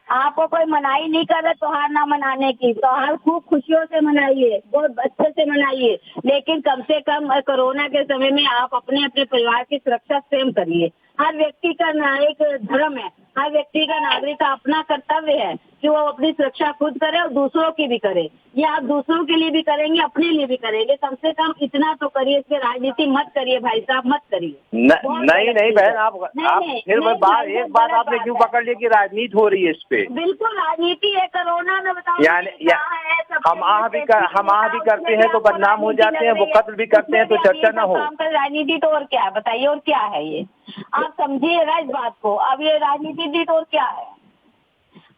Speaker 6: आपको कोई मनाही नहीं कर रहा त्योहार ना मनाने की। त्योहार खूब खुशियों से मनाइए, बहुत अच्छे से मनाइए, लेकिन कम से कम कोरोना के समय में आप अपने अपने परिवार की सुरक्षा स्वयं करिए। हर व्यक्ति का एक धर्म है, हर व्यक्ति का नागरिक का अपना कर्तव्य है कि वो अपनी सुरक्षा खुद करे और दूसरों की भी करे। ये आप दूसरों के लिए भी करेंगे, अपने लिए भी करेंगे, कम से कम इतना तो करिए। इसके राजनीति मत करिए भाई साहब, मत करिए।
Speaker 5: नहीं बहन, आप फिर एक बात आपने क्यों पकड़ लिया कि राजनीति हो रही है इस पे?
Speaker 6: बिल्कुल राजनीति है, कोरोना में बताओ।
Speaker 5: हम आह भी करते हैं तो बदनाम हो जाते हैं, वो कत्ल भी करते हैं तो चर्चा न हो।
Speaker 6: राजनीति तो और क्या है बताइए, और क्या है ये? आप समझिएगा इस बात को। अब ये राजनीति तो और क्या है?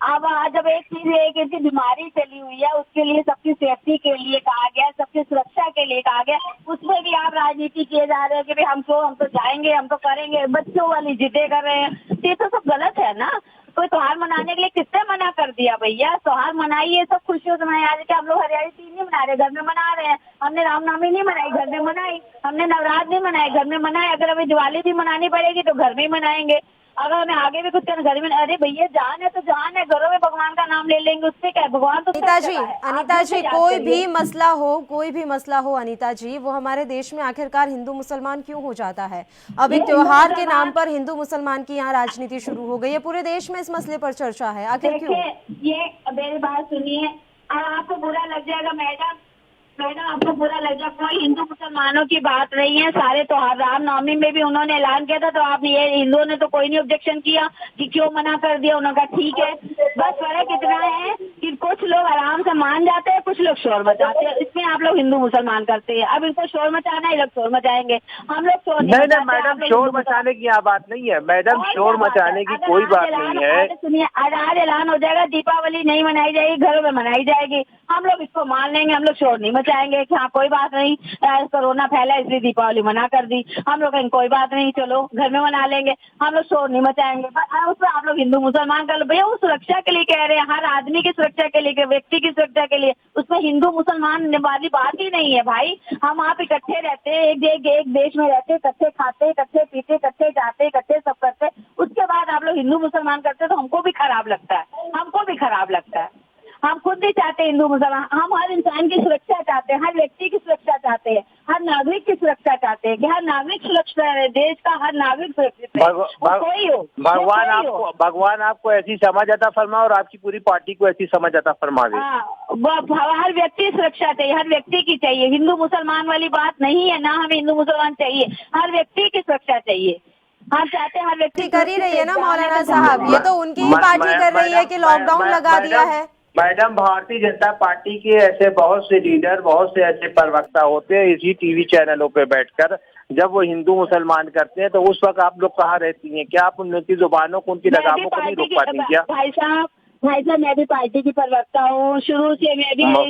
Speaker 6: अब जब एक चीज है कि ऐसी बीमारी चली हुई है, उसके लिए सबकी सेफ्टी के लिए कहा गया, सबकी सुरक्षा के लिए कहा गया, उसमें भी आप राजनीति किए जा रहे हैं कि भाई हम तो जाएंगे, हम तो करेंगे, बच्चों वाली जिद्दें कर रहे हैं। ये तो सब गलत है ना। कोई त्योहार मनाने के लिए किसने मना कर दिया भैया? त्योहार मनाइए, सब खुशियों से मनाइए। आज के हम लोग हरियाली तीज नहीं मना रहे, घर में मना रहे हैं। हमने रामनवमी नहीं मनाई, घर में मनाई। हमने नवरात्र नहीं मनाए, घर में मनाए। अगर हमें दिवाली भी मनानी पड़ेगी तो घर में ही मनाएंगे। अगर हमें आगे भी कुछ करना, घर में, अरे भैया जान है तो जान है, घरों में भगवान का नाम ले लेंगे, उससे क्या है? भगवान तो
Speaker 1: अनीता जी कोई भी मसला हो अनीता जी, वो हमारे देश में आखिरकार हिंदू मुसलमान क्यों हो जाता है? अब एक त्योहार के नाम पर हिंदू मुसलमान की यहाँ राजनीति शुरू हो गई है। पूरे देश में इस मसले पर चर्चा है, आखिर क्यों?
Speaker 6: ये मेरी बात सुनिए, आपको बुरा लग जाएगा मैडम, आपको बुरा लग जाएगा। कोई हिंदू मुसलमानों की बात नहीं है। सारे त्योहार, रामनवमी में भी उन्होंने ऐलान किया था, तो आपने ये हिंदुओं ने तो कोई नहीं ऑब्जेक्शन किया कि क्यों मना कर दिया। उन्होंने कहा ठीक है। बस फर्क इतना है कि कुछ लोग आराम से मान जाते हैं, कुछ लोग शोर मचाते हैं। इसमें आप लोग हिंदू मुसलमान करते हैं। अब इनको शोर मचाना है, ये लोग शोर मचाएंगे, हम लोग शोर
Speaker 5: नहीं मैडम, शोर मचाने की यहाँ बात नहीं है मैडम, शोर मचाने की कोई बात नहीं है।
Speaker 6: सुनिए, आज ऐलान हो जाएगा दीपावली नहीं मनाई जाएगी, घरों में मनाई जाएगी, हम लोग इसको मान लेंगे, हम लोग शोर नहीं मचाएंगे कि हाँ कोई बात नहीं, कोरोना फैला इसलिए दीपावली मना कर दी। हम लोग कहेंगे कोई बात नहीं, चलो घर में मना लेंगे, हम लोग शोर नहीं मचाएंगे। उसमें आप लोग हिंदू मुसलमान कर लो भैया, वो सुरक्षा के लिए कह रहे हैं, हर आदमी की सुरक्षा के लिए, व्यक्ति की सुरक्षा के लिए। उसमें हिंदू मुसलमान वाली बात ही नहीं है भाई। हम आप इकट्ठे रहते हैं, एक देश में रहते, इकट्ठे खाते, इकट्ठे पीते, इकट्ठे जाते, इकट्ठे सब करते। उसके बाद आप लोग हिंदू मुसलमान करते तो हमको भी खराब लगता है, हमको भी खराब लगता है। हम खुद भी चाहते हैं हिंदू मुसलमान, हम हर इंसान की सुरक्षा चाहते हैं, हर व्यक्ति की सुरक्षा चाहते हैं, हर नागरिक की सुरक्षा चाहते हैं कि हर नागरिक सुरक्षित रहे, देश का हर नागरिक सुरक्षित रहे, कोई हो।
Speaker 5: भगवान आपको ऐसी समझ अता फरमाए और आपकी पूरी पार्टी को ऐसी समझ अता फरमावे।
Speaker 6: हर व्यक्ति सुरक्षा चाहिए, हर व्यक्ति की चाहिए, हिंदू मुसलमान वाली बात नहीं है ना। हमें हिंदू मुसलमान चाहिए, हर व्यक्ति की सुरक्षा चाहिए। हम चाहते हैं हर व्यक्ति
Speaker 1: कर ही रही है ना मौलाना साहब, ये तो उनकी ही पार्टी कर रही है कि लॉकडाउन लगा दिया है।
Speaker 5: मैडम, भारतीय जनता पार्टी के ऐसे बहुत से लीडर, बहुत से ऐसे प्रवक्ता होते हैं इसी टीवी चैनलों पे बैठकर, जब वो हिंदू मुसलमान करते हैं तो उस वक्त आप लोग कहाँ रहती हैं? क्या आप उनकी जुबानों को, उनकी लगामों को नहीं रोक पाती क्या?
Speaker 6: भाई साहब मैं भी पार्टी की प्रवक्ता हूँ, शुरू से मैं भी
Speaker 5: मैं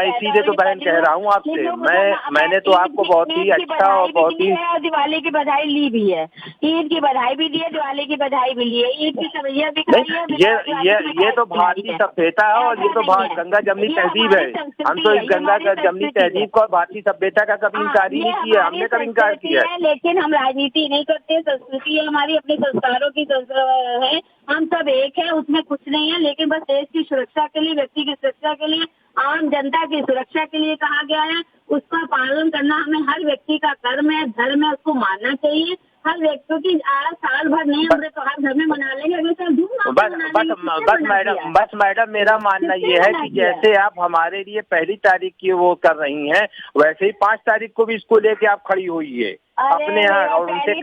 Speaker 5: इसीलिए तो बहन कह रहा हूँ आपसे, मैंने तो आपको बहुत ही अच्छा और बहुत ही
Speaker 6: दिवाली की बधाई ली भी है, ईद की बधाई भी दी है, दिवाली की बधाई भी ली है, ईद की सब्जियां भी खाई है।
Speaker 5: ये तो भारतीय सभ्यता है और ये तो गंगा जमनी तहजीब है। हम तो इस गंगा जमनी तहजीब को और भारतीय सभ्यता का कभी इनकार ही नहीं किया, हमने कभी इनकार किया है।
Speaker 6: लेकिन हम राजनीति नहीं करते, संस्कृति है हमारी, अपने संस्कारों की है, हम सब एक है, उसमें कुछ नहीं है। लेकिन बस देश की सुरक्षा के लिए, व्यक्ति की सुरक्षा के लिए, आम जनता की सुरक्षा के लिए कहा गया है, उसका पालन करना हमें हर व्यक्ति का कर्म है, धर्म है, उसको मानना चाहिए। हर व्यक्ति की आज साल भर नहीं, हम त्योहार घर में मना लेंगे, अगले साल
Speaker 5: बस मैडम मेरा मानना ये है कि जैसे आप हमारे लिए 1 तारीख की वो कर रही हैं, वैसे ही 5 तारीख को भी इसको लेके आप खड़ी हुई है अपने यहाँ, और उनसे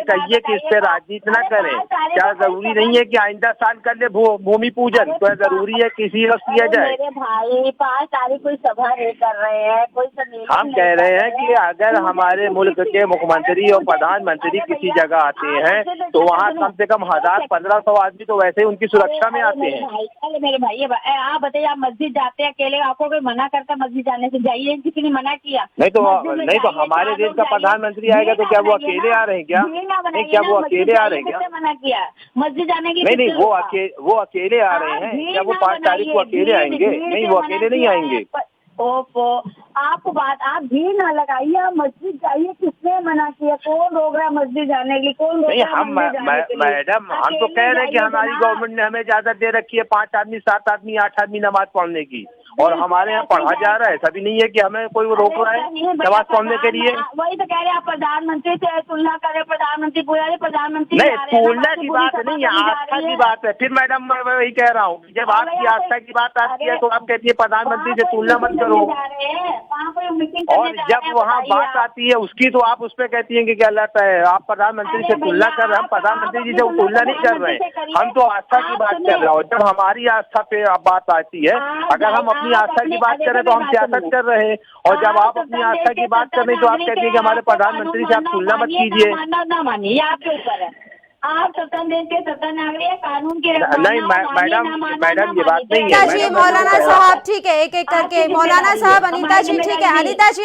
Speaker 5: कहिए कि इस पे राजनीति ना करें। क्या जरूरी नहीं है कि आइंदा साल कर ले भूमि पूजन? तो जरूरी है किसी वक्त किया जाए?
Speaker 6: मेरे भाई 5 तारीख कोई सभा नहीं कर रहे हैं, कोई सम्मेलन।
Speaker 5: हम कह रहे हैं कि अगर हमारे मुल्क के मुख्यमंत्री और प्रधानमंत्री किसी जगह आते हैं तो वहाँ कम से कम 1000-1500 आदमी तो वैसे ही उनकी सुरक्षा में आते हैं।
Speaker 6: अरे मेरे भाई आप बताइए, आप मस्जिद जाते हैं अकेले, आपको कोई मना करता मस्जिद जाने से? जाइए, किसी ने मना किया?
Speaker 5: नहीं तो हमारे देश का प्रधानमंत्री आएगा तो क्या वो अकेले आ रहे हैं क्या? नहीं, क्या वो अकेले आ रहे हैं क्या?
Speaker 6: मना किया मस्जिद जाने की?
Speaker 5: नहीं, वो अकेले आ रहे हैं क्या? वो 5 तारीख को अकेले आएंगे? नहीं, वो अकेले नहीं आएंगे।
Speaker 6: आप भीड़ ना लगाइए, आप मस्जिद जाइए। किसने मना किया? कौन रोक रहा है मस्जिद जाने के लिए? कौन रोक रहा है?
Speaker 5: मैडम हम तो कह रहे हैं कि हमारी गवर्नमेंट ने हमें इजाजत दे रखी है 5 आदमी, 7 आदमी, 8 आदमी नमाज पढ़ने की, और हमारे यहाँ पढ़ा जा रहा है। सभी नहीं है कि हमें कोई रोक रहा है नमाज पढ़ने के लिए।
Speaker 6: वही तो कह रहे हैं, आप प्रधानमंत्री से तुलना कर रहे, प्रधानमंत्री प्रधानमंत्री
Speaker 5: नहीं, तुलना की बात नहीं है, आस्था की बात है। फिर मैडम मैं वही कह रहा हूँ, जब आपकी आस्था की बात आती है तो आप कहती है प्रधानमंत्री से तुलना मत करो, और जब वहाँ बात आती है उसकी तो आप उस पर कहती है कि क्या लगता है आप प्रधानमंत्री से तुलना कर रहे हैं। हम प्रधानमंत्री जी से तुलना नहीं कर रहे हैं, हम तो आस्था की बात कर रहे हैं। और जब हमारी आस्था पे बात आती है, अगर हम अपनी आस्था की बात करें तो हम सियासत कर रहे हैं, और जब आप अपनी आस्था की बात कर रहे हैं तो आप कहती है कि हमारे प्रधानमंत्री से आप तुलना मत कीजिए।
Speaker 6: ना मानिए, आपके ऊपर है, आप स्वतंत्र देश के स्वतंत्र नागरिक है, कानून की
Speaker 5: नहीं मैडम ये बात नहीं है।
Speaker 1: अनीता जी, मौलाना साहब, ठीक है, एक एक करके मौलाना साहब, अनीता जी, ठीक है,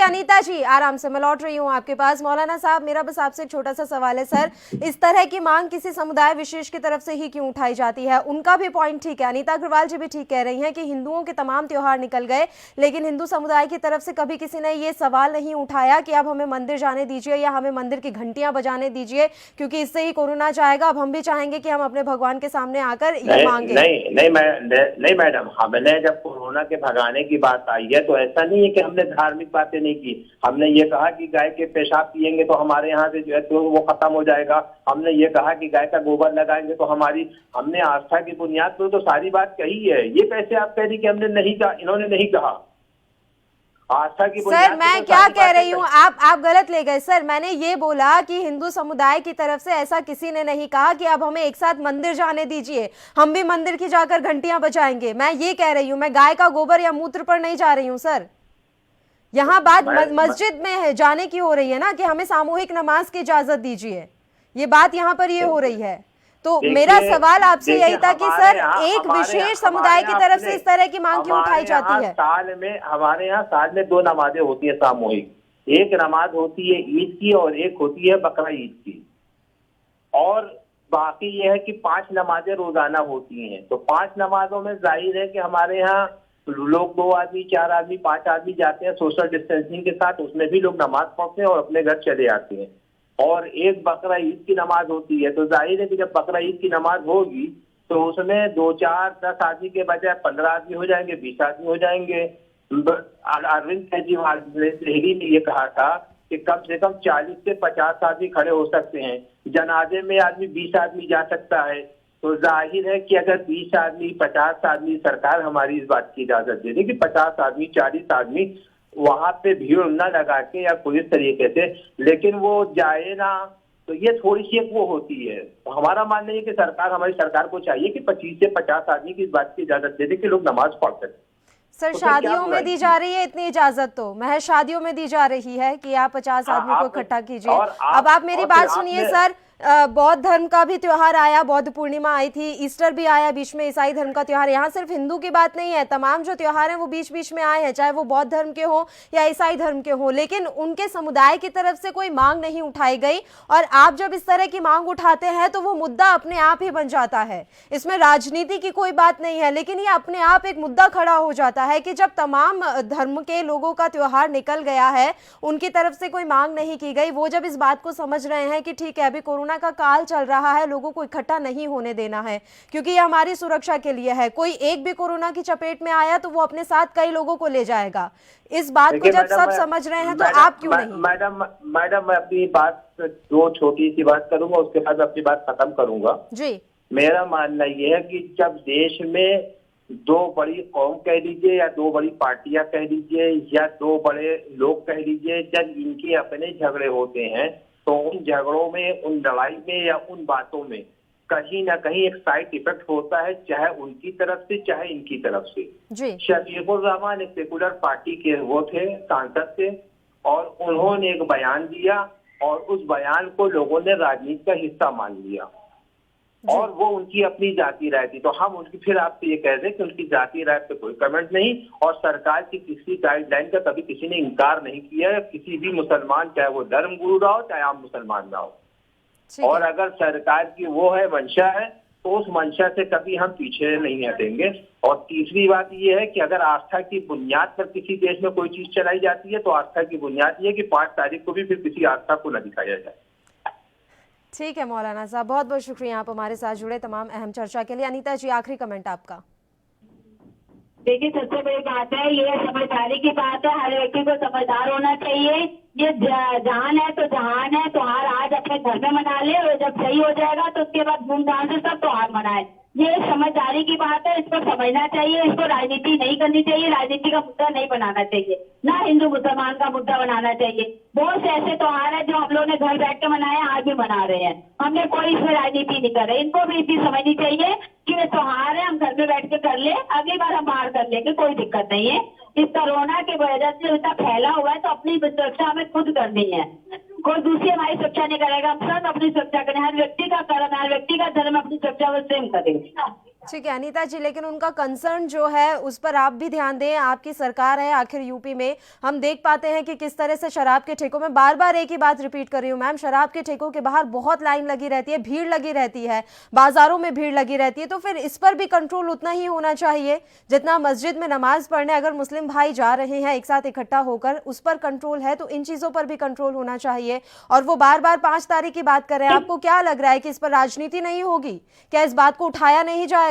Speaker 1: अनीता जी आराम से, मैं लौट रही हूँ आपके पास। मौलाना साहब, मेरा बस आपसे एक छोटा सा सवाल है सर, इस तरह की मांग किसी समुदाय विशेष की तरफ से ही क्यों उठाई जाती है? उनका भी पॉइंट ठीक है, अनीता अग्रवाल जी भी ठीक कह रही हैं कि हिंदुओं के तमाम त्योहार निकल गए, लेकिन हिंदू समुदाय की तरफ से कभी किसी ने ये सवाल नहीं उठाया कि अब हमें मंदिर जाने दीजिए या हमें मंदिर की घंटियां बजाने दीजिए, क्योंकि इससे ही कोरोना जाएगा। अब हम भी चाहेंगे कि हम अपने भगवान के सामने आकर ये मांगे।
Speaker 5: नहीं मैडम, हमने जब कोरोना के भगाने की बात आई है तो ऐसा नहीं है कि हमने धार्मिक बातें नहीं की। हमने ये कहा कि गाय के पेशाब पिएंगे तो हमारे यहाँ से जो है तो वो खत्म हो जाएगा। हमने ये कहा कि गाय का गोबर लगाएंगे तो हमने आस्था की बुनियाद पर तो सारी बात कही है। ये कैसे आप कह रही कि हमने नहीं कहा, इन्होंने नहीं कहा? आस्था की
Speaker 1: सर मैं क्या कह रही हूँ, आप गलत ले गए सर। मैंने ये बोला कि हिंदू समुदाय की तरफ से ऐसा किसी ने नहीं कहा कि अब हमें एक साथ मंदिर जाने दीजिए, हम भी मंदिर की जाकर घंटियां बजाएंगे। मैं ये कह रही हूँ, मैं गाय का गोबर या मूत्र पर नहीं जा रही हूँ सर। यहाँ बात मस्जिद में है जाने की हो रही है ना, कि हमें सामूहिक नमाज की इजाजत दीजिए, ये बात यहाँ पर ये हो रही है। तो मेरा सवाल आपसे यही था कि सर एक विशेष समुदाय की तरफ से इस तरह की मांग क्यों उठाई जाती है?
Speaker 5: हमारे यहाँ साल में 2 नमाजें होती है सामूहिक। एक नमाज होती है ईद की और एक होती है बकरा ईद की, और बाकी ये है कि 5 नमाजें रोजाना होती हैं। तो 5 नमाजों में जाहिर है कि हमारे यहाँ लोग 2 आदमी 4 आदमी 5 आदमी जाते हैं सोशल डिस्टेंसिंग के साथ, उसमें भी लोग नमाज पढ़ते हैं और अपने घर चले आते हैं। और एक बकरा ईद की नमाज होती है, तो जाहिर है कि जब बकरा ईद की नमाज होगी तो उसमें 2 4 10 आदमी के बजाय 15 आदमी हो जाएंगे, 20 आदमी हो जाएंगे। अरविंद केजरीवाल ने दिल्ली में ये कहा था कि कम से कम 40 से 50 आदमी खड़े हो सकते हैं, जनाजे में 20 आदमी जा सकता है। तो जाहिर है कि अगर 20 आदमी 50 आदमी, सरकार हमारी इस बात की इजाजत दे दे कि 50 आदमी 40 आदमी वहां पे भीड़ न लगा के या कोई तरीके से, लेकिन वो जाए ना, तो ये थोड़ी सी एक वो होती है। तो हमारा मानना है कि हमारी सरकार को चाहिए कि 25 से 50 आदमी की इस बात की इजाजत दे दे कि लोग नमाज पढ़ सकें।
Speaker 1: सर शादियों में दी जा रही है इतनी इजाजत, तो महज शादियों में दी जा रही है कि आप 50 आदमी को इकट्ठा कीजिए। अब आप मेरी बात सुनिए सर, बौद्ध धर्म का भी त्योहार आया, बौद्ध पूर्णिमा आई थी, ईस्टर भी आया बीच में, ईसाई धर्म का त्योहार। यहाँ सिर्फ हिंदू की बात नहीं है, तमाम जो त्योहार हैं वो बीच बीच में आए हैं, चाहे वो बौद्ध धर्म के हो या ईसाई धर्म के हो, लेकिन उनके समुदाय की तरफ से कोई मांग नहीं उठाई गई। और आप जब इस तरह की मांग उठाते हैं तो वो मुद्दा अपने आप ही बन जाता है, इसमें राजनीति की कोई बात नहीं है, लेकिन ये अपने आप एक मुद्दा खड़ा हो जाता है कि जब तमाम धर्म के लोगों का त्योहार निकल गया है, उनकी तरफ से कोई मांग नहीं की गई, वो जब इस बात को समझ रहे हैं कि ठीक है अभी कोरोना का काल चल रहा है, लोगों को इकट्ठा नहीं होने देना है क्योंकि ये हमारी सुरक्षा के लिए है, कोई एक भी कोरोना की चपेट में आया तो वो अपने साथ कई लोगों को ले जाएगा। इस बात को जब सब समझ रहे हैं तो आप क्यों नहीं?
Speaker 5: मैडम मैं अपनी बात 2 छोटी सी बात करूंगा, उसके बाद अपनी बात खत्म करूंगा जी। मेरा मानना यह है कि जब देश में 2 बड़ी कौम कह लीजिए या 2 बड़ी पार्टियां कह लीजिए या 2 बड़े लोग कह लीजिए, जब इनके अपने झगड़े होते हैं तो उन झगड़ों में, उन लड़ाई में या उन बातों में कहीं ना कहीं एक साइड इफेक्ट होता है, चाहे उनकी तरफ से चाहे इनकी तरफ से जी। शफीकुर रहमान एक सेकुलर पार्टी के वो थे, सांसद थे, और उन्होंने एक बयान दिया और उस बयान को लोगों ने राजनीति का हिस्सा मान लिया और वो उनकी अपनी जाति राय थी। तो हम उनकी फिर आपसे ये कह दें कि उनकी जाति राय पे कोई कमेंट नहीं, और सरकार की किसी गाइडलाइन का कभी किसी ने इनकार नहीं किया है, किसी भी मुसलमान, चाहे वो धर्म गुरु रहा हो चाहे आम मुसलमान रहा हो। और अगर सरकार की वो है मंशा है तो उस मंशा से कभी हम पीछे नहीं हटेंगे। और तीसरी बात ये है कि अगर आस्था की बुनियाद पर किसी देश में कोई चीज चलाई जाती है तो आस्था की बुनियाद ये है कि 5 तारीख को भी फिर किसी आस्था को न दिखाया जाए।
Speaker 1: ठीक है मौलाना साहब, बहुत बहुत शुक्रिया आप हमारे साथ जुड़े तमाम अहम चर्चा के लिए। अनीता जी आखिरी कमेंट आपका।
Speaker 6: देखिए सबसे बड़ी बात है, ये समझदारी की बात है, हर व्यक्ति को समझदार होना चाहिए। ये जहान है तो जहान है, त्योहार आज अपने घर में मना ले और जब सही हो जाएगा तो उसके बाद धूमधाम से सब त्योहार मनाए। ये समझदारी की बात है, इसको समझना चाहिए, इसको राजनीति नहीं करनी चाहिए, राजनीति का मुद्दा नहीं बनाना चाहिए, ना हिंदू मुसलमान का मुद्दा बनाना चाहिए। बहुत से ऐसे त्योहार है जो हम लोग ने घर बैठ के मनाए, आज भी मना रहे हैं, हमने कोई इसमें राजनीति नहीं कर रहे। इनको भी इतनी समझनी चाहिए कि ये त्योहार है, हम घर में बैठ के कर ले, अगली बार हम बाहर कर लेंगे, कोई दिक्कत नहीं है। इस कोरोना के वजह से इतना फैला हुआ है, तो अपनी सुरक्षा हमें खुद करनी है। कोई दूसरी हमारी सुरक्षा नहीं करेगा, हम सब अपनी सुरक्षा करें। हर व्यक्ति का कर्म, हर व्यक्ति का धर्म अपनी सुरक्षा वो स्वयं करे।
Speaker 1: ठीक है अनीता जी, लेकिन उनका कंसर्न जो है उस पर आप भी ध्यान दें। आपकी सरकार है, आखिर यूपी में हम देख पाते हैं कि किस तरह से शराब के ठेकों में, बार बार एक ही बात रिपीट कर रही हूँ मैम, शराब के ठेकों के बाहर बहुत लाइन लगी रहती है, भीड़ लगी रहती है, बाजारों में भीड़ लगी रहती है। तो फिर इस पर भी कंट्रोल उतना ही होना चाहिए जितना मस्जिद में नमाज पढ़ने अगर मुस्लिम भाई जा रहे हैं एक साथ इकट्ठा होकर, उस पर कंट्रोल है, तो इन चीजों पर भी कंट्रोल होना चाहिए। और वो बार बार 5 तारीख की बात कर रहे हैं, आपको क्या लग रहा है कि इस पर राजनीति नहीं होगी? क्या इस बात को उठाया नहीं जाएगा?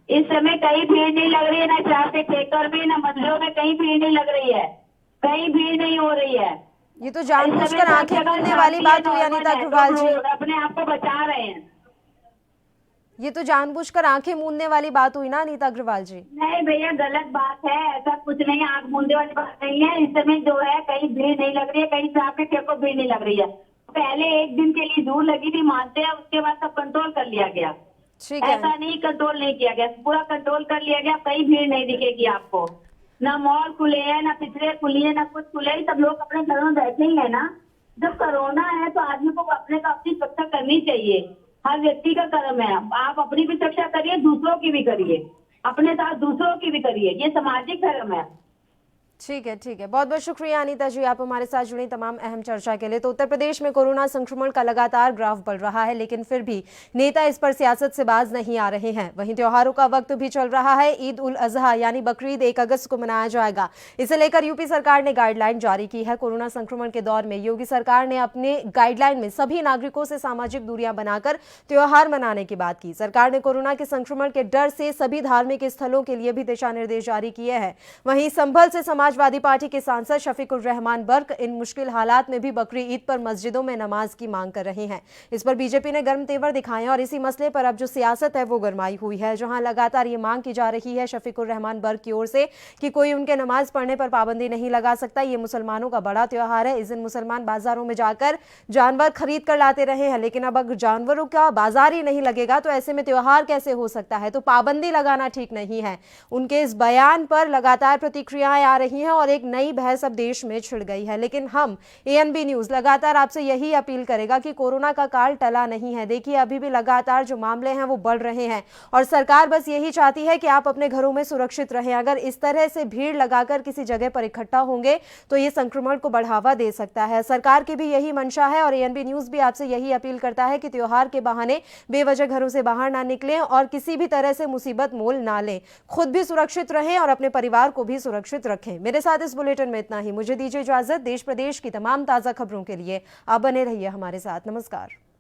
Speaker 6: इस समय कहीं भीड़ नहीं लग रही है, ना शराब के ठेकर में, ना मस्जिदों में कहीं भीड़ नहीं लग रही है, कहीं भीड़ नहीं हो रही है।
Speaker 1: ये तो जानबूझकर आंखें मूंदने वाली बात हुई अनीता अग्रवाल जी।
Speaker 6: अपने आप को बचा रहे हैं।
Speaker 1: ये तो जानबूझकर आंखें मूंदने वाली बात हुई ना अनीता अग्रवाल जी।
Speaker 6: नहीं भैया, गलत बात है, ऐसा कुछ नहीं है, आंख मूंदने वाली बात नहीं है। इस समय जो है कहीं भीड़ नहीं लग रही है, कहीं शराब के ठेकों भीड़ नहीं लग रही है। पहले एक दिन के लिए दूर लगी थी, मानते हैं, उसके बाद सब कंट्रोल कर लिया गया।
Speaker 1: ठीक है,
Speaker 6: ऐसा नहीं कंट्रोल नहीं किया गया, पूरा कंट्रोल कर लिया गया। कहीं भीड़ नहीं दिखेगी आपको, ना मॉल खुले हैं, ना पिछले खुली है, ना कुछ खुले हैं। सब लोग अपने घरों में बैठे ही है ना। जब कोरोना है तो आदमी को अपने का अपनी सुरक्षा करनी चाहिए, हर व्यक्ति का कर्म है। आप अपनी भी सुरक्षा करिए, दूसरों की भी करिए, अपने साथ दूसरों की भी करिए, ये सामाजिक धर्म है।
Speaker 1: ठीक है, ठीक है। बहुत बहुत शुक्रिया अनीता जी, आप हमारे साथ जुड़ी तमाम अहम चर्चा के लिए। तो उत्तर प्रदेश में कोरोना संक्रमण का लगातार ग्राफ बढ़ रहा है, लेकिन फिर भी नेता इस पर सियासत से बाज नहीं आ रहे हैं। वहीं त्योहारों का वक्त भी चल रहा है। ईद उल अजहा यानी बकरीद 1 अगस्त को मनाया जाएगा। इसे लेकर यूपी सरकार ने गाइडलाइन जारी की है। कोरोना संक्रमण के दौर में योगी सरकार ने अपने गाइडलाइन में सभी नागरिकों से सामाजिक दूरियां बनाकर त्योहार मनाने की बात की। सरकार ने कोरोना के संक्रमण के डर से सभी धार्मिक स्थलों के लिए भी दिशा निर्देश जारी किए हैं। वहीं संभल से समाजवादी पार्टी के सांसद शफीकुर रहमान बर्क इन मुश्किल हालात में भी बकरी ईद पर मस्जिदों में नमाज की मांग कर रहे हैं। इस पर बीजेपी ने गर्म तेवर दिखाए और इसी मसले पर अब जो सियासत है वो गरमाई हुई है। जहां लगातार ये मांग की जा रही है शफीकुर रहमान बर्क की ओर से कि कोई उनके नमाज पढ़ने पर पाबंदी नहीं लगा सकता, ये मुसलमानों का बड़ा त्योहार है। इस दिन मुसलमान बाजारों में जाकर जानवर खरीद कर लाते रहे हैं, लेकिन अब अगर जानवरों का बाजार ही नहीं लगेगा तो ऐसे में त्योहार कैसे हो सकता है? तो पाबंदी लगाना ठीक नहीं है। उनके इस बयान पर लगातार प्रतिक्रियाएं आ रही हैं और एक नई बहस अब देश में छिड़ गई है। लेकिन हम एएनबी न्यूज लगातार आपसे यही अपील करेगा कि कोरोना का काल टला नहीं है। देखिए अभी भी लगातार जो मामले हैं वो बढ़ रहे हैं और सरकार बस यही चाहती है कि आप अपने घरों में सुरक्षित रहें। अगर इस तरह से भीड़ लगाकर किसी जगह पर इकट्ठा होंगे तो ये संक्रमण को बढ़ावा दे सकता है। सरकार की भी यही मंशा है और एएनबी न्यूज भी आपसे यही अपील करता है कि त्योहार के बहाने बेवजह घरों से बाहर ना निकलें और किसी भी तरह से मुसीबत मोल ना लें। खुद भी सुरक्षित रहें और अपने परिवार को भी सुरक्षित रखें। मेरे साथ इस बुलेटिन में इतना ही। मुझे दीजिए इजाजत। देश प्रदेश की तमाम ताजा खबरों के लिए आप बने रहिए हमारे साथ। नमस्कार।